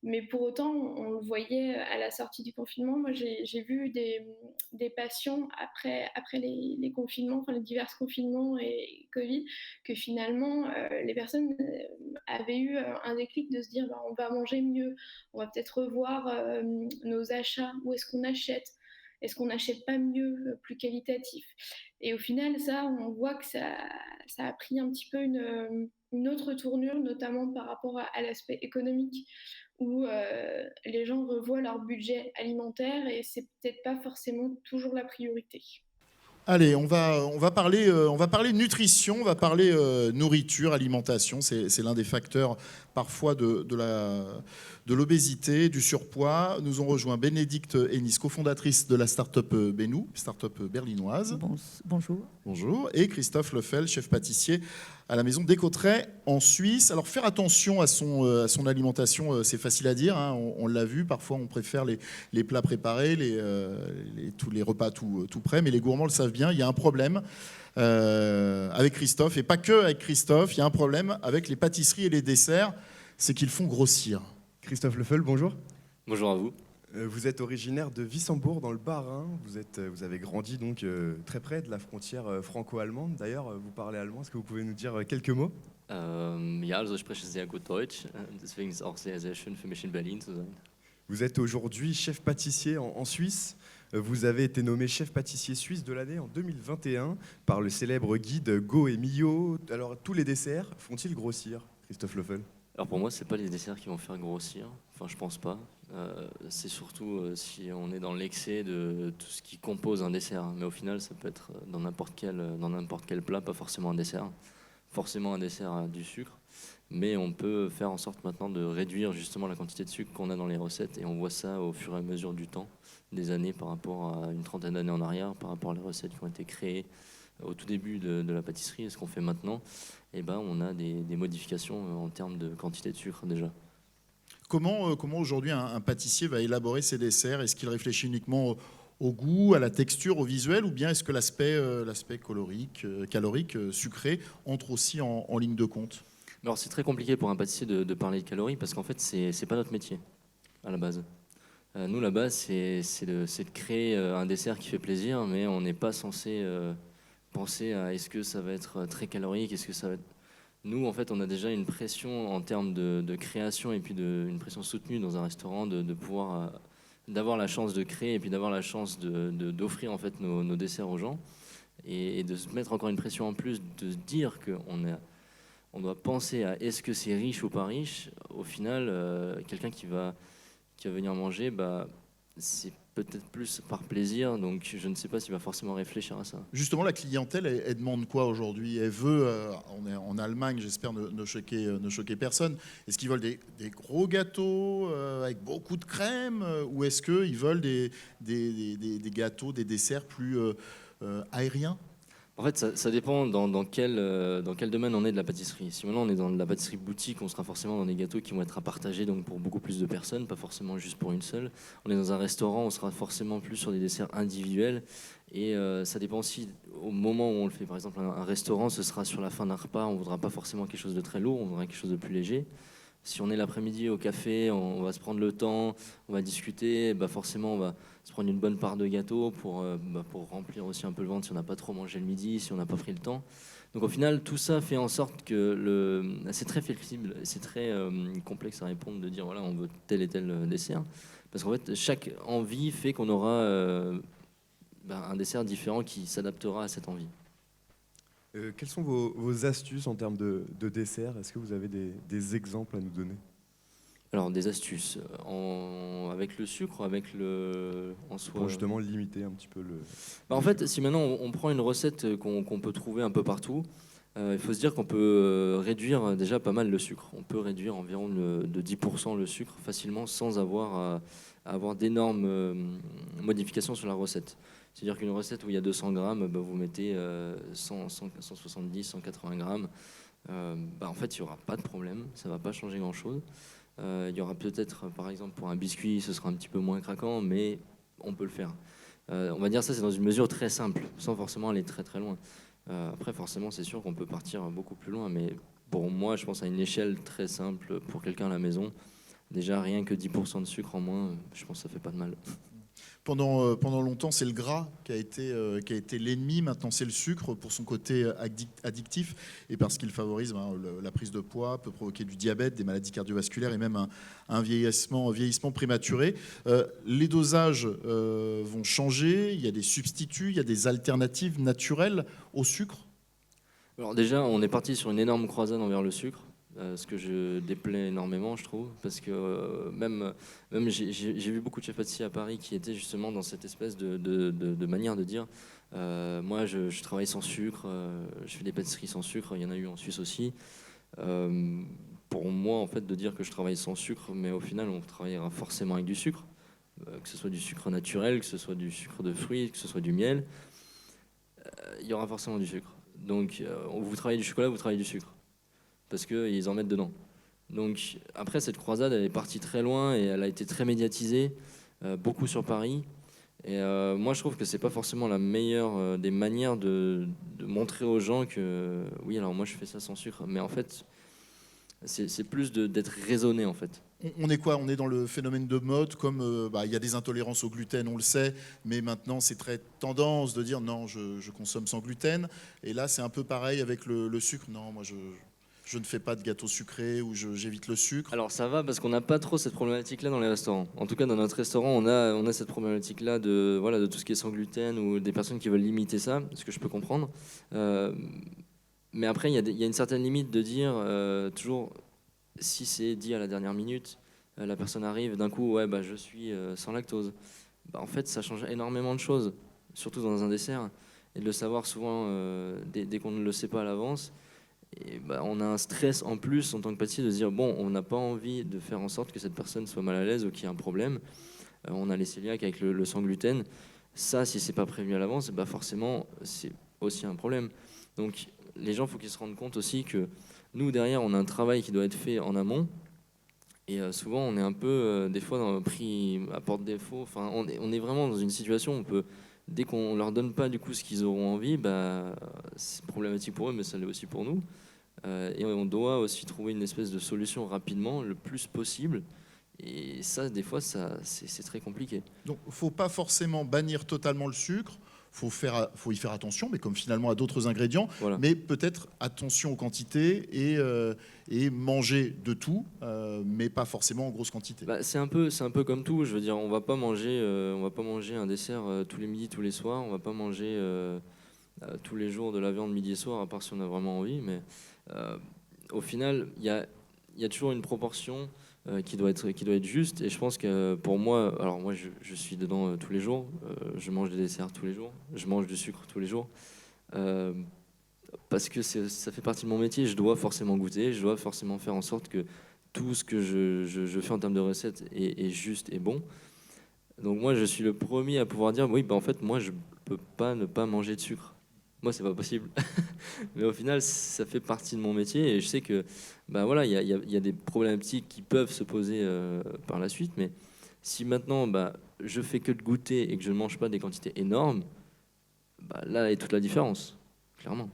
Mais pour autant, on le voyait à la sortie du confinement. Moi, j'ai vu des patients après les confinements, enfin les divers confinements et Covid, que finalement, les personnes avaient eu un déclic de se dire bah, on va manger mieux, on va peut-être revoir nos achats, où est-ce qu'on achète. Est-ce qu'on n'achète pas mieux, plus qualitatif? Et au final, ça, on voit que ça a pris un petit peu une autre tournure, notamment par rapport à l'aspect économique, où les gens revoient leur budget alimentaire et c'est peut-être pas forcément toujours la priorité. Allez, on va parler nutrition, on va parler nourriture, alimentation. C'est l'un des facteurs parfois de l'obésité, du surpoids. Nous ont rejoint Bénédicte Hennis, cofondatrice de la start-up Benou, start-up berlinoise. Bonjour. Bonjour. Et Christophe Lefel, chef pâtissier à la maison d'Écotray en Suisse. Alors faire attention à son alimentation, c'est facile à dire, hein, on l'a vu, parfois on préfère les plats préparés, tous les repas tout prêts, mais les gourmands le savent bien, il y a un problème avec Christophe, et pas que avec Christophe, il y a un problème avec les pâtisseries et les desserts, c'est qu'ils font grossir. Christophe Lefel, bonjour. Bonjour à vous. Vous êtes originaire de Wissembourg dans le Bas-Rhin. Vous avez grandi donc très près de la frontière franco-allemande. D'ailleurs, vous parlez allemand. Est-ce que vous pouvez nous dire quelques mots? Ja, also ich spreche sehr gut Deutsch. Deswegen ist es auch sehr, sehr schön für mich in Berlin zu sein. Vous êtes aujourd'hui chef pâtissier en Suisse. Vous avez été nommé chef pâtissier suisse de l'année en 2021 par le célèbre guide Go et Millau. Alors, tous les desserts font-ils grossir, Christophe Lefel? Alors pour moi, c'est pas les desserts qui vont faire grossir. Enfin, je pense pas. C'est surtout si on est dans l'excès de tout ce qui compose un dessert. Mais au final, ça peut être dans n'importe quel plat, pas forcément un dessert. Forcément un dessert à du sucre. Mais on peut faire en sorte maintenant de réduire justement la quantité de sucre qu'on a dans les recettes. Et on voit ça au fur et à mesure du temps, des années par rapport à une trentaine d'années en arrière, par rapport à les recettes qui ont été créées au tout début de la pâtisserie et ce qu'on fait maintenant. Eh ben, on a des modifications en termes de quantité de sucre déjà. Comment aujourd'hui un pâtissier va élaborer ses desserts? Est-ce qu'il réfléchit uniquement au goût, à la texture, au visuel, ou bien est-ce que l'aspect calorique, sucré, entre aussi en ligne de compte? Alors c'est très compliqué pour un pâtissier de parler de calories parce qu'en fait c'est pas notre métier à la base. Nous la base c'est de créer un dessert qui fait plaisir, mais on n'est pas censé penser à est-ce que ça va être très calorique, est-ce que ça va être... Nous, en fait, on a déjà une pression en termes de création et puis une pression soutenue dans un restaurant de pouvoir d'avoir la chance de créer et puis d'avoir la chance d'offrir en fait nos desserts aux gens et de se mettre encore une pression en plus de se dire qu'on doit penser à est-ce que c'est riche ou pas riche. Au final, quelqu'un qui va venir manger, bah, c'est peut-être plus par plaisir, donc je ne sais pas s'il va forcément réfléchir à ça. Justement, la clientèle, elle demande quoi aujourd'hui? Elle veut, on est en Allemagne, j'espère ne choquer personne, est-ce qu'ils veulent des gros gâteaux avec beaucoup de crème, ou est-ce qu'ils veulent des gâteaux, des desserts plus aériens? En fait, ça dépend dans quel domaine on est de la pâtisserie. Si maintenant on est dans de la pâtisserie boutique, on sera forcément dans des gâteaux qui vont être à partager donc pour beaucoup plus de personnes, pas forcément juste pour une seule. On est dans un restaurant, on sera forcément plus sur des desserts individuels. Et ça dépend aussi au moment où on le fait. Par exemple, un restaurant, ce sera sur la fin d'un repas, on ne voudra pas forcément quelque chose de très lourd, on voudra quelque chose de plus léger. Si on est l'après-midi au café, on va se prendre le temps, on va discuter, bah forcément on va se prendre une bonne part de gâteau pour remplir aussi un peu le ventre si on n'a pas trop mangé le midi, si on n'a pas pris le temps. Donc au final, tout ça fait en sorte que c'est très flexible, c'est très complexe à répondre de dire voilà, on veut tel et tel dessert. Parce qu'en fait, chaque envie fait qu'on aura un dessert différent qui s'adaptera à cette envie. Quelles sont vos astuces en termes de dessert? Est-ce que vous avez des exemples à nous donner? Alors des astuces, avec le sucre, avec en soi... Pour justement limiter un petit peu le... En fait, si maintenant on prend une recette qu'on peut trouver un peu partout, il faut se dire qu'on peut réduire déjà pas mal le sucre. On peut réduire environ de 10% le sucre facilement sans avoir à avoir d'énormes modifications sur la recette. C'est-à-dire qu'une recette où il y a 200 grammes, vous mettez 170, 180 grammes. En fait, il n'y aura pas de problème, ça ne va pas changer grand-chose. Il y aura peut-être, par exemple, pour un biscuit, ce sera un petit peu moins craquant, mais on peut le faire. On va dire ça, c'est dans une mesure très simple, sans forcément aller très très loin. Après, forcément, c'est sûr qu'on peut partir beaucoup plus loin, mais pour moi, je pense à une échelle très simple pour quelqu'un à la maison. Déjà, rien que 10% de sucre en moins, je pense que ça fait pas de mal. Pendant longtemps, c'est le gras qui a été l'ennemi. Maintenant, c'est le sucre pour son côté addictif et parce qu'il favorise la prise de poids, peut provoquer du diabète, des maladies cardiovasculaires et même un vieillissement prématuré. Les dosages vont changer. Il y a des substituts, il y a des alternatives naturelles au sucre. Alors déjà, on est parti sur une énorme croisade envers le sucre. Ce que je déplais énormément, je trouve, parce que même j'ai vu beaucoup de chefs pâtissiers à Paris qui étaient justement dans cette espèce de manière de dire moi je travaille sans sucre, je fais des pâtisseries sans sucre, il y en a eu en Suisse aussi. Pour moi, en fait, de dire que je travaille sans sucre, mais au final, on travaillera forcément avec du sucre, que ce soit du sucre naturel, que ce soit du sucre de fruits, que ce soit du miel, il y aura forcément du sucre. Donc, vous travaillez du chocolat, vous travaillez du sucre. Parce qu'ils en mettent dedans. Donc après, cette croisade, elle est partie très loin et elle a été très médiatisée, beaucoup sur Paris. Et moi, je trouve que c'est pas forcément la meilleure des manières de montrer aux gens que oui, alors moi, je fais ça sans sucre. Mais en fait, c'est plus d'être raisonné, en fait. On est quoi? On est dans le phénomène de mode, comme il y a des intolérances au gluten, on le sait, mais maintenant c'est très tendance de dire non, je consomme sans gluten. Et là, c'est un peu pareil avec le sucre. Non, moi, je ne fais pas de gâteau sucré ou j'évite le sucre. Alors ça va parce qu'on n'a pas trop cette problématique-là dans les restaurants. En tout cas, dans notre restaurant, on a cette problématique-là de tout ce qui est sans gluten ou des personnes qui veulent limiter ça, ce que je peux comprendre. Mais après, il y a une certaine limite de dire toujours, si c'est dit à la dernière minute, la personne arrive d'un coup, ouais, je suis sans lactose. En fait, ça change énormément de choses, surtout dans un dessert. Et de le savoir souvent dès qu'on ne le sait pas à l'avance. Et on a un stress en plus en tant que pâtissier de se dire bon, on n'a pas envie de faire en sorte que cette personne soit mal à l'aise ou qu'il y ait un problème. On a les cœliaques avec le sans gluten. Ça, si c'est pas prévu à l'avance, forcément, c'est aussi un problème. Donc, les gens, il faut qu'ils se rendent compte aussi que nous, derrière, on a un travail qui doit être fait en amont. Et souvent, on est un peu, des fois, pris à porte-défaut. Enfin, on est vraiment dans une situation où on peut, dès qu'on leur donne pas du coup ce qu'ils auront envie, c'est problématique pour eux, mais ça l'est aussi pour nous. Et on doit aussi trouver une espèce de solution rapidement, le plus possible. Et ça, des fois, c'est très compliqué. Donc, il ne faut pas forcément bannir totalement le sucre. Faut y faire attention, mais comme finalement à d'autres ingrédients, voilà. Mais peut-être attention aux quantités et manger de tout, mais pas forcément en grosse quantité. C'est un peu comme tout. Je veux dire, on va pas manger un dessert tous les midis, tous les soirs. On va pas manger tous les jours de la viande midi et soir, à part si on a vraiment envie. Mais au final, il y a toujours une proportion qui doit être juste, et je pense que pour moi, alors moi je suis dedans tous les jours, je mange des desserts tous les jours, je mange du sucre tous les jours, parce que ça fait partie de mon métier, je dois forcément goûter, je dois forcément faire en sorte que tout ce que je fais en termes de recettes est juste et bon. Donc moi je suis le premier à pouvoir dire oui, en fait moi je peux pas ne pas manger de sucre. Moi, c'est pas possible. Mais au final, ça fait partie de mon métier et je sais que, voilà, il y a des problématiques qui peuvent se poser par la suite. Mais si maintenant, je fais que de goûter et que je ne mange pas des quantités énormes, là est toute la différence, clairement.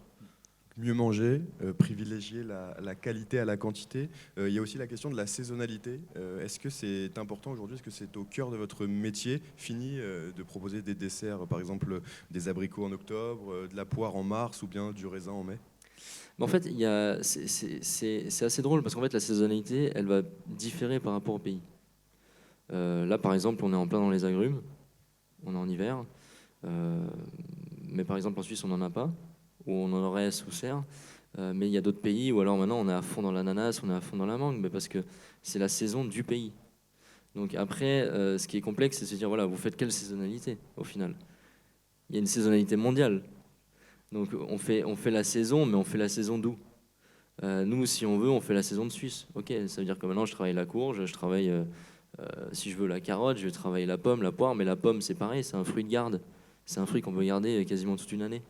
Mieux manger, privilégier la qualité à la quantité. Il y a aussi la question de la saisonnalité. Est-ce que c'est important aujourd'hui? Est-ce que c'est au cœur de votre métier fini de proposer des desserts, par exemple des abricots en octobre, de la poire en mars ou bien du raisin en mai? En fait, c'est assez drôle parce qu'en fait la saisonnalité, elle va différer par rapport au pays. Là, par exemple, on est en plein dans les agrumes, on est en hiver, mais par exemple en Suisse, on n'en a pas. Où on en aurait sous serre, mais il y a d'autres pays où alors maintenant on est à fond dans l'ananas, on est à fond dans la mangue, mais parce que c'est la saison du pays. Donc après, ce qui est complexe, c'est de se dire voilà, vous faites quelle saisonnalité au final? Il y a une saisonnalité mondiale. Donc on fait la saison, mais on fait la saison d'où? Nous, si on veut, on fait la saison de Suisse. Ok, ça veut dire que maintenant je travaille la courge, je travaille, si je veux, la carotte, je vais travailler la pomme, la poire, mais la pomme c'est pareil, c'est un fruit de garde. C'est un fruit qu'on peut garder quasiment toute une année.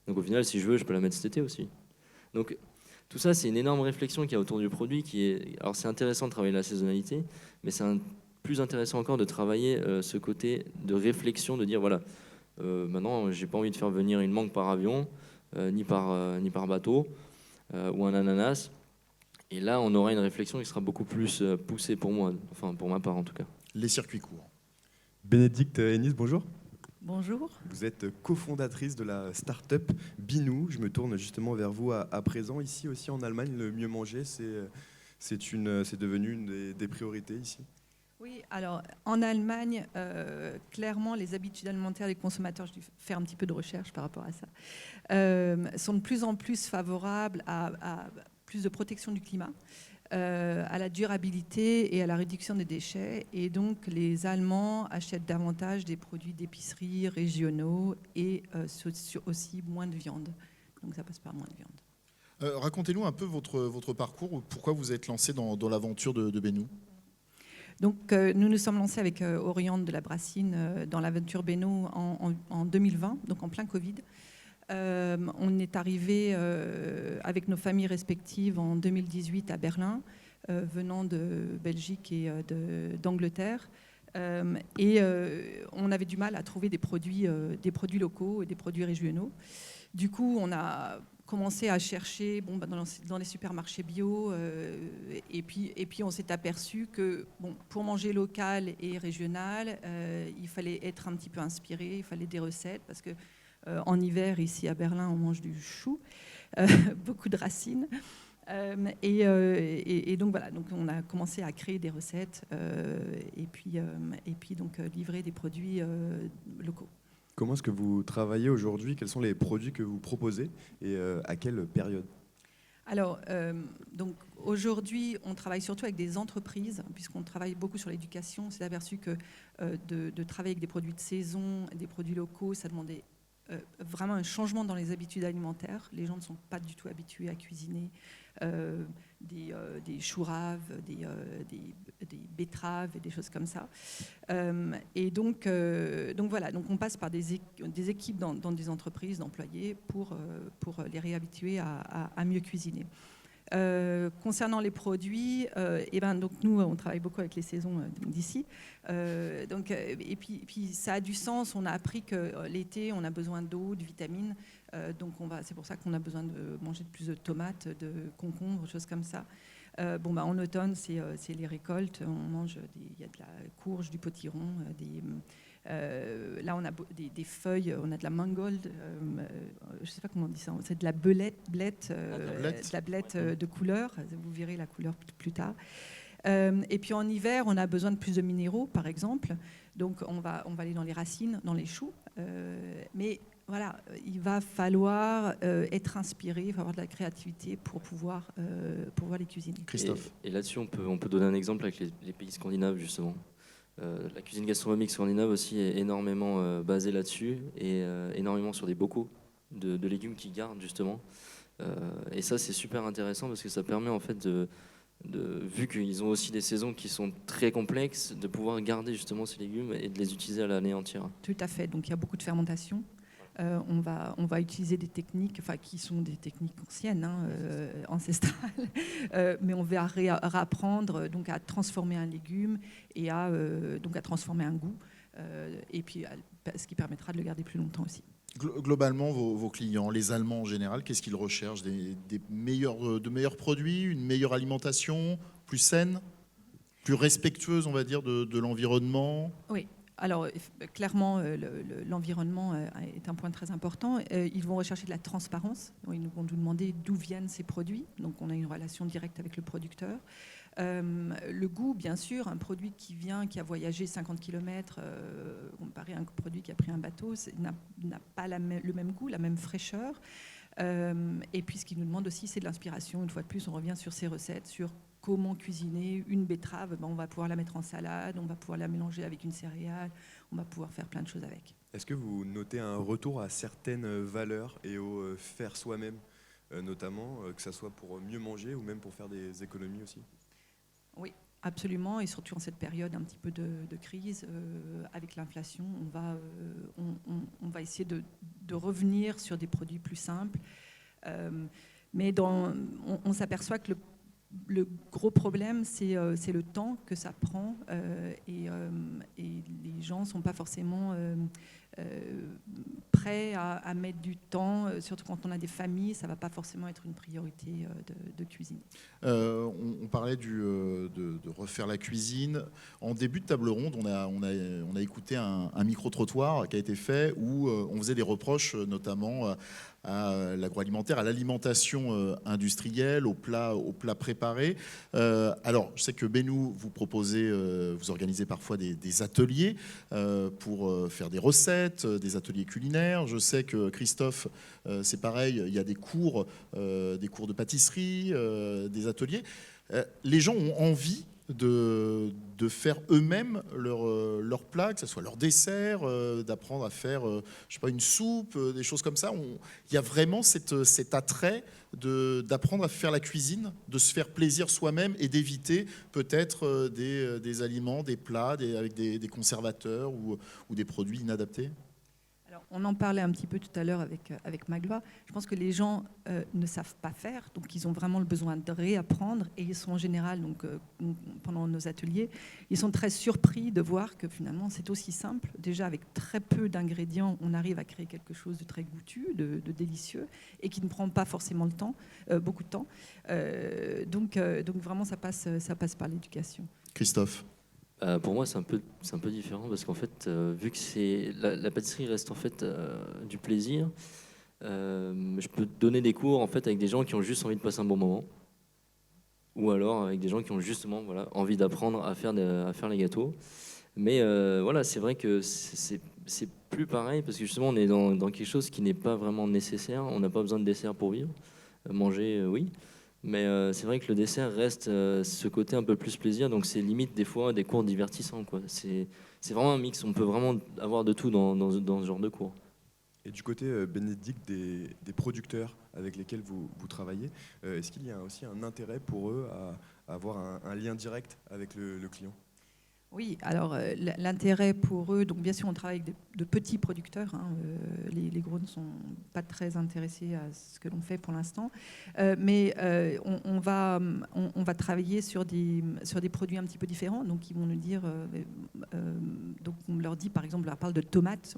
Donc au final, si je veux, je peux la mettre cet été aussi. Donc tout ça, c'est une énorme réflexion qu'il y a autour du produit. Alors c'est intéressant de travailler la saisonnalité, mais c'est plus intéressant encore de travailler ce côté de réflexion, de dire voilà, maintenant, j'ai pas envie de faire venir une mangue par avion, ni par bateau, ou un ananas. Et là, on aura une réflexion qui sera beaucoup plus poussée pour moi, enfin pour ma part en tout cas. Les circuits courts. Bénédicte Hennis, bonjour. Bonjour. Vous êtes cofondatrice de la start-up Binou. Je me tourne justement vers vous à présent. Ici aussi en Allemagne, le mieux manger, c'est devenu une des priorités ici. Oui, alors en Allemagne, clairement, les habitudes alimentaires des consommateurs, je vais faire un petit peu de recherche par rapport à ça, sont de plus en plus favorables à plus de protection du climat, à la durabilité et à la réduction des déchets. Et donc, les Allemands achètent davantage des produits d'épicerie régionaux et aussi moins de viande. Donc, ça passe par moins de viande. Racontez-nous un peu votre parcours, pourquoi vous êtes lancé dans l'aventure de Binou. Donc, nous nous sommes lancés avec Oriane de la Brassine dans l'aventure Binou en 2020, donc en plein Covid. On est arrivé avec nos familles respectives en 2018 à Berlin, venant de Belgique et d'Angleterre. Et on avait du mal à trouver des produits locaux et des produits régionaux. Du coup, on a commencé à chercher dans les supermarchés bio et puis on s'est aperçu que pour manger local et régional, il fallait être un petit peu inspiré, il fallait des recettes parce que en hiver, ici à Berlin, on mange du chou, beaucoup de racines. Et donc voilà, donc on a commencé à créer des recettes et puis donc livrer des produits locaux. Comment est-ce que vous travaillez aujourd'hui? Quels sont les produits que vous proposez et à quelle période? Alors, donc aujourd'hui, on travaille surtout avec des entreprises, puisqu'on travaille beaucoup sur l'éducation. On s'est aperçu que de travailler avec des produits de saison, des produits locaux, ça demandait vraiment un changement dans les habitudes alimentaires. Les gens ne sont pas du tout habitués à cuisiner des choux raves, des betteraves et des choses comme ça. Et donc voilà, donc on passe par des équipes dans des entreprises d'employés pour les réhabituer à mieux cuisiner. Concernant les produits, donc nous on travaille beaucoup avec les saisons d'ici, et puis ça a du sens. On a appris que l'été on a besoin d'eau, de vitamines, donc c'est pour ça qu'on a besoin de manger plus de tomates, de concombres, choses comme ça. En automne c'est les récoltes, on mange il y a de la courge, du potiron, là, on a des feuilles, on a de la mangold, je ne sais pas comment on dit ça, c'est de la blette de couleur, vous verrez la couleur plus tard. Et puis en hiver, on a besoin de plus de minéraux, par exemple, donc on va aller dans les racines, dans les choux, mais voilà, il va falloir être inspiré, il va avoir de la créativité pour pouvoir les cuisiner. Christophe. Et là-dessus, on peut donner un exemple avec les pays scandinaves, justement. La cuisine gastronomique scandinave aussi est énormément basée là-dessus et énormément sur des bocaux de légumes qu'ils gardent justement. Et ça c'est super intéressant parce que ça permet en fait vu qu'ils ont aussi des saisons qui sont très complexes, de pouvoir garder justement ces légumes et de les utiliser à l'année entière. Tout à fait, donc il y a beaucoup de fermentation. On va utiliser des techniques, qui sont des techniques anciennes, ancestrales, mais on va réapprendre donc à transformer un légume et donc à transformer un goût, et puis ce qui permettra de le garder plus longtemps aussi. Globalement, vos clients, les Allemands en général, qu'est-ce qu'ils recherchent? De meilleurs produits, une meilleure alimentation, plus saine, plus respectueuse, on va dire, de l'environnement? Oui. Alors, clairement, l'environnement est un point très important. Ils vont rechercher de la transparence. Ils vont nous demander d'où viennent ces produits. Donc, on a une relation directe avec le producteur. Le goût, bien sûr, un produit qui a voyagé 50 km, comparé à un produit qui a pris un bateau, n'a pas le même goût, la même fraîcheur. Et puis, ce qu'ils nous demandent aussi, c'est de l'inspiration. Une fois de plus, on revient sur ces recettes, sur comment cuisiner une betterave. On va pouvoir la mettre en salade, on va pouvoir la mélanger avec une céréale, on va pouvoir faire plein de choses avec. Est-ce que vous notez un retour à certaines valeurs et au faire soi-même, notamment, que ce soit pour mieux manger ou même pour faire des économies aussi? Oui, absolument, et surtout en cette période un petit peu de crise, avec l'inflation, on va essayer de revenir sur des produits plus simples. Mais on s'aperçoit que le gros problème, c'est le temps que ça prend, et les gens ne sont pas forcément prêts à mettre du temps, surtout quand on a des familles, ça ne va pas forcément être une priorité de cuisine. On parlait de refaire la cuisine. En début de table ronde, on a écouté un micro-trottoir qui a été fait où on faisait des reproches notamment à l'agroalimentaire, à l'alimentation industrielle, aux plats préparés. Alors, je sais que Bénou, vous proposez, vous organisez parfois des ateliers pour faire des recettes, des ateliers culinaires. Je sais que Christophe, c'est pareil, il y a des cours de pâtisserie, des ateliers. Les gens ont envie de faire eux-mêmes leur plat, que ce soit leur dessert, d'apprendre à faire je sais pas, une soupe, des choses comme ça. Il y a vraiment cet attrait d'apprendre à faire la cuisine, de se faire plaisir soi-même et d'éviter peut-être des aliments, des plats avec des conservateurs ou des produits inadaptés. On en parlait un petit peu tout à l'heure avec Magloire. Je pense que les gens ne savent pas faire, donc ils ont vraiment le besoin de réapprendre. Et ils sont en général, pendant nos ateliers, ils sont très surpris de voir que finalement c'est aussi simple. Déjà avec très peu d'ingrédients, on arrive à créer quelque chose de très goûtu, de délicieux, et qui ne prend pas forcément beaucoup de temps. Donc vraiment ça passe par l'éducation. Christophe. Pour moi, c'est un peu différent parce qu'en fait, vu que la pâtisserie reste en fait du plaisir, je peux donner des cours en fait avec des gens qui ont juste envie de passer un bon moment, ou alors avec des gens qui ont justement envie d'apprendre à faire les gâteaux. Mais voilà, c'est vrai que c'est plus pareil parce que justement, on est dans quelque chose qui n'est pas vraiment nécessaire. On n'a pas besoin de dessert pour vivre. Manger, oui. Mais c'est vrai que le dessert reste ce côté un peu plus plaisir, donc c'est limite des fois des cours divertissants, quoi. C'est vraiment un mix, on peut vraiment avoir de tout dans ce genre de cours. Et du côté, Bénédicte, des producteurs avec lesquels vous travaillez, est-ce qu'il y a aussi un intérêt pour eux à avoir un lien direct avec le client ? Oui, alors l'intérêt pour eux, donc bien sûr on travaille avec de petits producteurs, les gros ne sont pas très intéressés à ce que l'on fait pour l'instant, mais on va travailler sur des produits un petit peu différents, donc ils vont nous dire, donc on leur dit par exemple, on leur parle de tomates,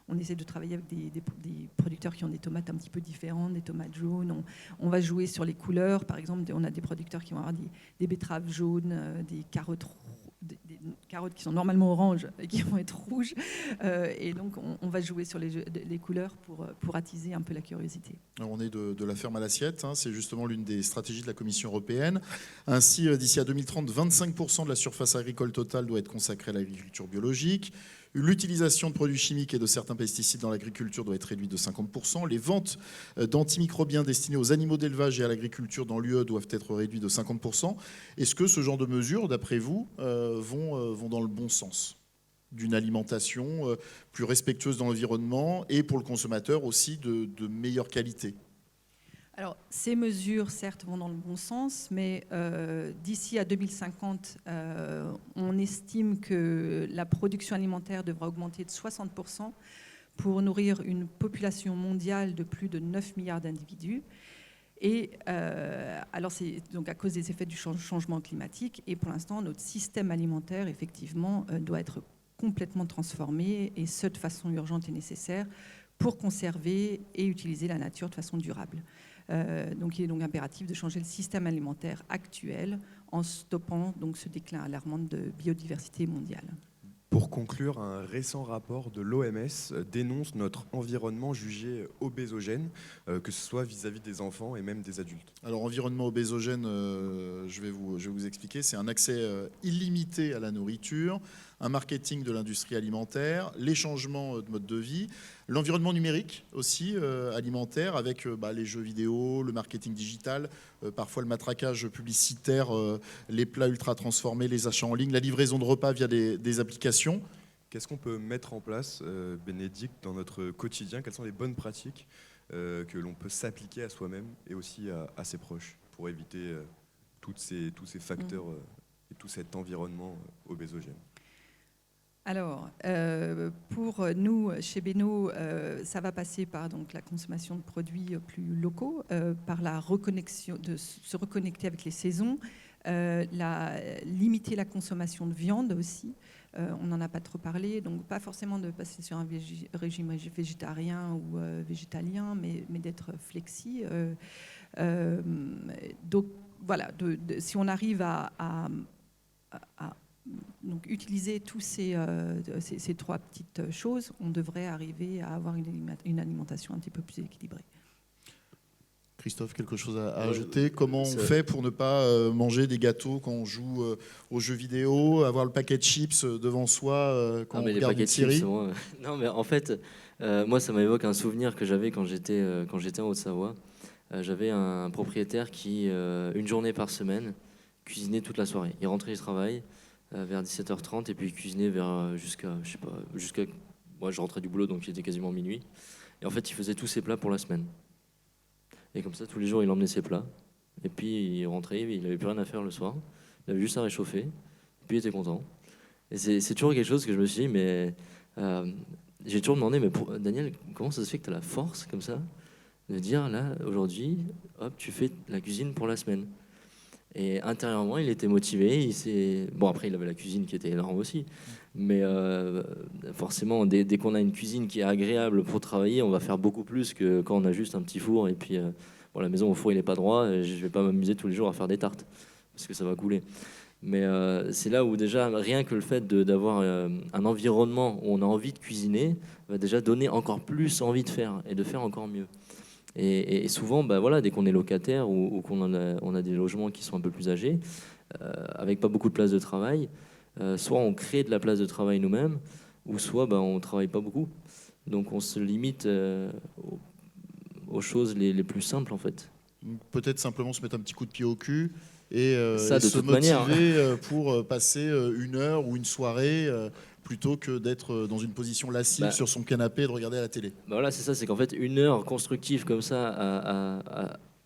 on essaie de travailler avec des producteurs qui ont des tomates un petit peu différentes, des tomates jaunes, on va jouer sur les couleurs, par exemple on a des producteurs qui vont avoir des betteraves jaunes, des carottes qui sont normalement oranges et qui vont être rouges. Et donc, on va jouer sur les couleurs pour attiser un peu la curiosité. Alors, on est de la ferme à l'assiette. C'est justement l'une des stratégies de la Commission européenne. Ainsi, d'ici à 2030, 25% de la surface agricole totale doit être consacrée à l'agriculture biologique. L'utilisation de produits chimiques et de certains pesticides dans l'agriculture doit être réduite de 50%. Les ventes d'antimicrobiens destinés aux animaux d'élevage et à l'agriculture dans l'UE doivent être réduites de 50%. Est-ce que ce genre de mesures, d'après vous, vont dans le bon sens d'une alimentation plus respectueuse dans l'environnement et pour le consommateur aussi de meilleure qualité ? Alors, ces mesures, certes, vont dans le bon sens, mais d'ici à 2050, on estime que la production alimentaire devra augmenter de 60% pour nourrir une population mondiale de plus de 9 milliards d'individus. Et alors, c'est donc à cause des effets du changement climatique. Et pour l'instant, notre système alimentaire, effectivement, doit être complètement transformé, et ce, de façon urgente et nécessaire, pour conserver et utiliser la nature de façon durable. Donc il est donc impératif de changer le système alimentaire actuel en stoppant donc ce déclin alarmant de biodiversité mondiale. Pour conclure, un récent rapport de l'OMS dénonce notre environnement jugé obésogène, que ce soit vis-à-vis des enfants et même des adultes. Alors, environnement obésogène, je vais vous expliquer. C'est un accès illimité à la nourriture, un marketing de l'industrie alimentaire, les changements de mode de vie, l'environnement numérique aussi alimentaire avec les jeux vidéo, le marketing digital, parfois le matraquage publicitaire, les plats ultra transformés, les achats en ligne, la livraison de repas via des applications. Qu'est-ce qu'on peut mettre en place, Bénédicte, dans notre quotidien ? Quelles sont les bonnes pratiques que l'on peut s'appliquer à soi-même et aussi à ses proches pour éviter tous ces facteurs et tout cet environnement obésogène ? Alors, pour nous, chez Béno, ça va passer par donc, la consommation de produits plus locaux, par la reconnexion, de se reconnecter avec les saisons, limiter la consommation de viande aussi, on n'en a pas trop parlé, donc pas forcément de passer sur un régime végétarien ou végétalien, mais d'être flexi. Donc voilà, si on arrive à donc utiliser tous ces 3 petites choses, on devrait arriver à avoir une alimentation un petit peu plus équilibrée. Christophe, quelque chose à ajouter? Comment on fait pour ne pas manger des gâteaux quand on joue aux jeux vidéo, avoir le paquet de chips devant soi quand on regarde une série? Non, mais en fait, moi, ça m'évoque un souvenir que j'avais quand j'étais en Haute-Savoie. J'avais un propriétaire qui, une journée par semaine, cuisinait toute la soirée. Il rentrait du travail vers 17h30 et puis il cuisinait jusqu'à, moi, je rentrais du boulot, donc il était quasiment minuit. Et en fait, il faisait tous ses plats pour la semaine. Et comme ça, tous les jours, il emmenait ses plats. Et puis, il rentrait, il n'avait plus rien à faire le soir. Il avait juste à réchauffer. Et puis, il était content. Et c'est toujours quelque chose que je me suis dit, mais j'ai toujours demandé, mais Daniel, comment ça se fait que tu as la force, comme ça, de dire, là, aujourd'hui, hop, tu fais la cuisine pour la semaine. Et intérieurement, il était motivé. Bon, après, il avait la cuisine qui était énorme aussi. Mais forcément, dès qu'on a une cuisine qui est agréable pour travailler, on va faire beaucoup plus que quand on a juste un petit four. Et puis, bon, la maison, au four, il n'est pas droit. Et je ne vais pas m'amuser tous les jours à faire des tartes, parce que ça va couler. Mais c'est là où déjà, rien que le fait d'avoir un environnement où on a envie de cuisiner, va déjà donner encore plus envie de faire et de faire encore mieux. Et souvent, voilà, dès qu'on est locataire ou qu'on a des logements qui sont un peu plus âgés, avec pas beaucoup de place de travail, soit on crée de la place de travail nous-mêmes, ou soit on ne travaille pas beaucoup. Donc on se limite aux choses les plus simples, en fait. Peut-être simplement se mettre un petit coup de pied au cul et Ça, de se toute motiver manière. pour passer une heure ou une soirée plutôt que d'être dans une position lascive sur son canapé et de regarder à la télé. Voilà, c'est ça, c'est qu'en fait, une heure constructive comme ça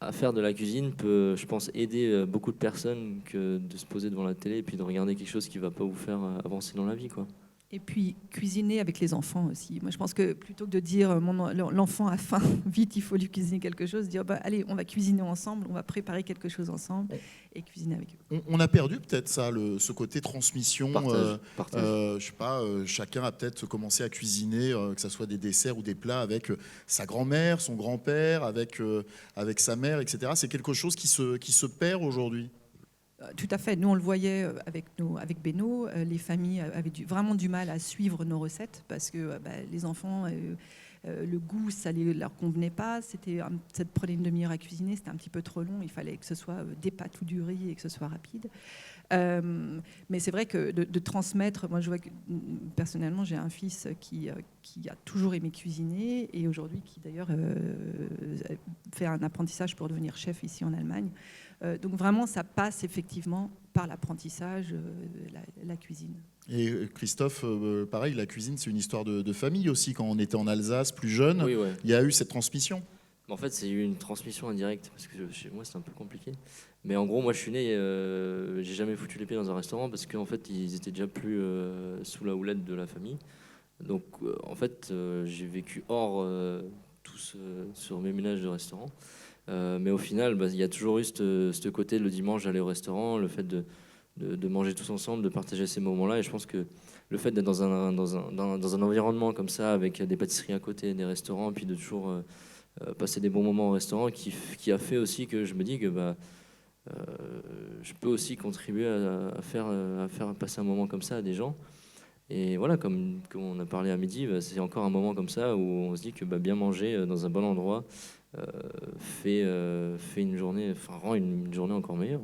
à faire de la cuisine peut, je pense, aider beaucoup de personnes que de se poser devant la télé et puis de regarder quelque chose qui ne va pas vous faire avancer dans la vie, quoi. Et puis cuisiner avec les enfants aussi. Moi, je pense que plutôt que de dire l'enfant a faim, vite, il faut lui cuisiner quelque chose, dire allez, on va cuisiner ensemble, on va préparer quelque chose ensemble et cuisiner avec eux. On a perdu peut-être ça, ce côté transmission. Partage. Je sais pas, chacun a peut-être commencé à cuisiner, que ce soit des desserts ou des plats avec sa grand-mère, son grand-père, avec sa mère, etc. C'est quelque chose qui se perd aujourd'hui. Tout à fait. Nous, on le voyait avec Beno. Les familles avaient vraiment du mal à suivre nos recettes parce que les enfants, le goût, ça ne leur convenait pas. Ça prenait une demi-heure à cuisiner, c'était un petit peu trop long. Il fallait que ce soit des pâtes ou du riz et que ce soit rapide. Mais c'est vrai que de transmettre, moi je vois que personnellement j'ai un fils qui a toujours aimé cuisiner et aujourd'hui qui d'ailleurs fait un apprentissage pour devenir chef ici en Allemagne. Donc vraiment ça passe effectivement par l'apprentissage, la cuisine. Et Christophe, pareil, la cuisine c'est une histoire de famille aussi. Quand on était en Alsace plus jeune, Oui, ouais. Il y a eu cette transmission. En fait, c'est une transmission indirecte, parce que chez moi, c'est un peu compliqué. Mais en gros, moi, je suis né, j'ai jamais foutu les pieds dans un restaurant, parce qu'en fait, ils étaient déjà plus sous la houlette de la famille. Donc, en fait, j'ai vécu hors sur mes ménages de restaurant. Mais au final, il y a toujours eu ce côté, le dimanche, j'allais au restaurant, le fait de manger tous ensemble, de partager ces moments-là. Et je pense que le fait d'être dans un environnement comme ça, avec des pâtisseries à côté, des restaurants, et puis de toujours passer des bons moments au restaurant, qui a fait aussi que je me dis que je peux aussi contribuer à faire passer un moment comme ça à des gens. Et voilà, comme on a parlé à midi, c'est encore un moment comme ça où on se dit que bien manger dans un bon endroit fait une journée, rend une journée encore meilleure.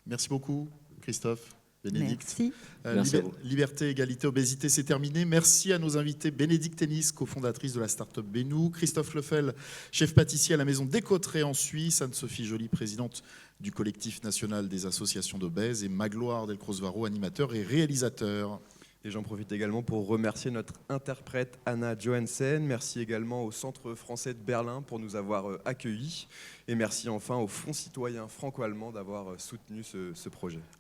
Merci beaucoup, Christophe. Bénédicte. Merci. Merci à vous. Liberté, égalité, obésité, c'est terminé. Merci à nos invités. Bénédicte Tennis, cofondatrice de la start-up Benou. Christophe Lefel, chef pâtissier à la maison des Cotterêts en Suisse. Anne-Sophie Joly, présidente du collectif national des associations d'obèses. Et Magloire Delcrosvaro, animateur et réalisateur. Et j'en profite également pour remercier notre interprète Anna Johansen. Merci également au Centre français de Berlin pour nous avoir accueillis. Et merci enfin au Fonds citoyen franco-allemand d'avoir soutenu ce projet.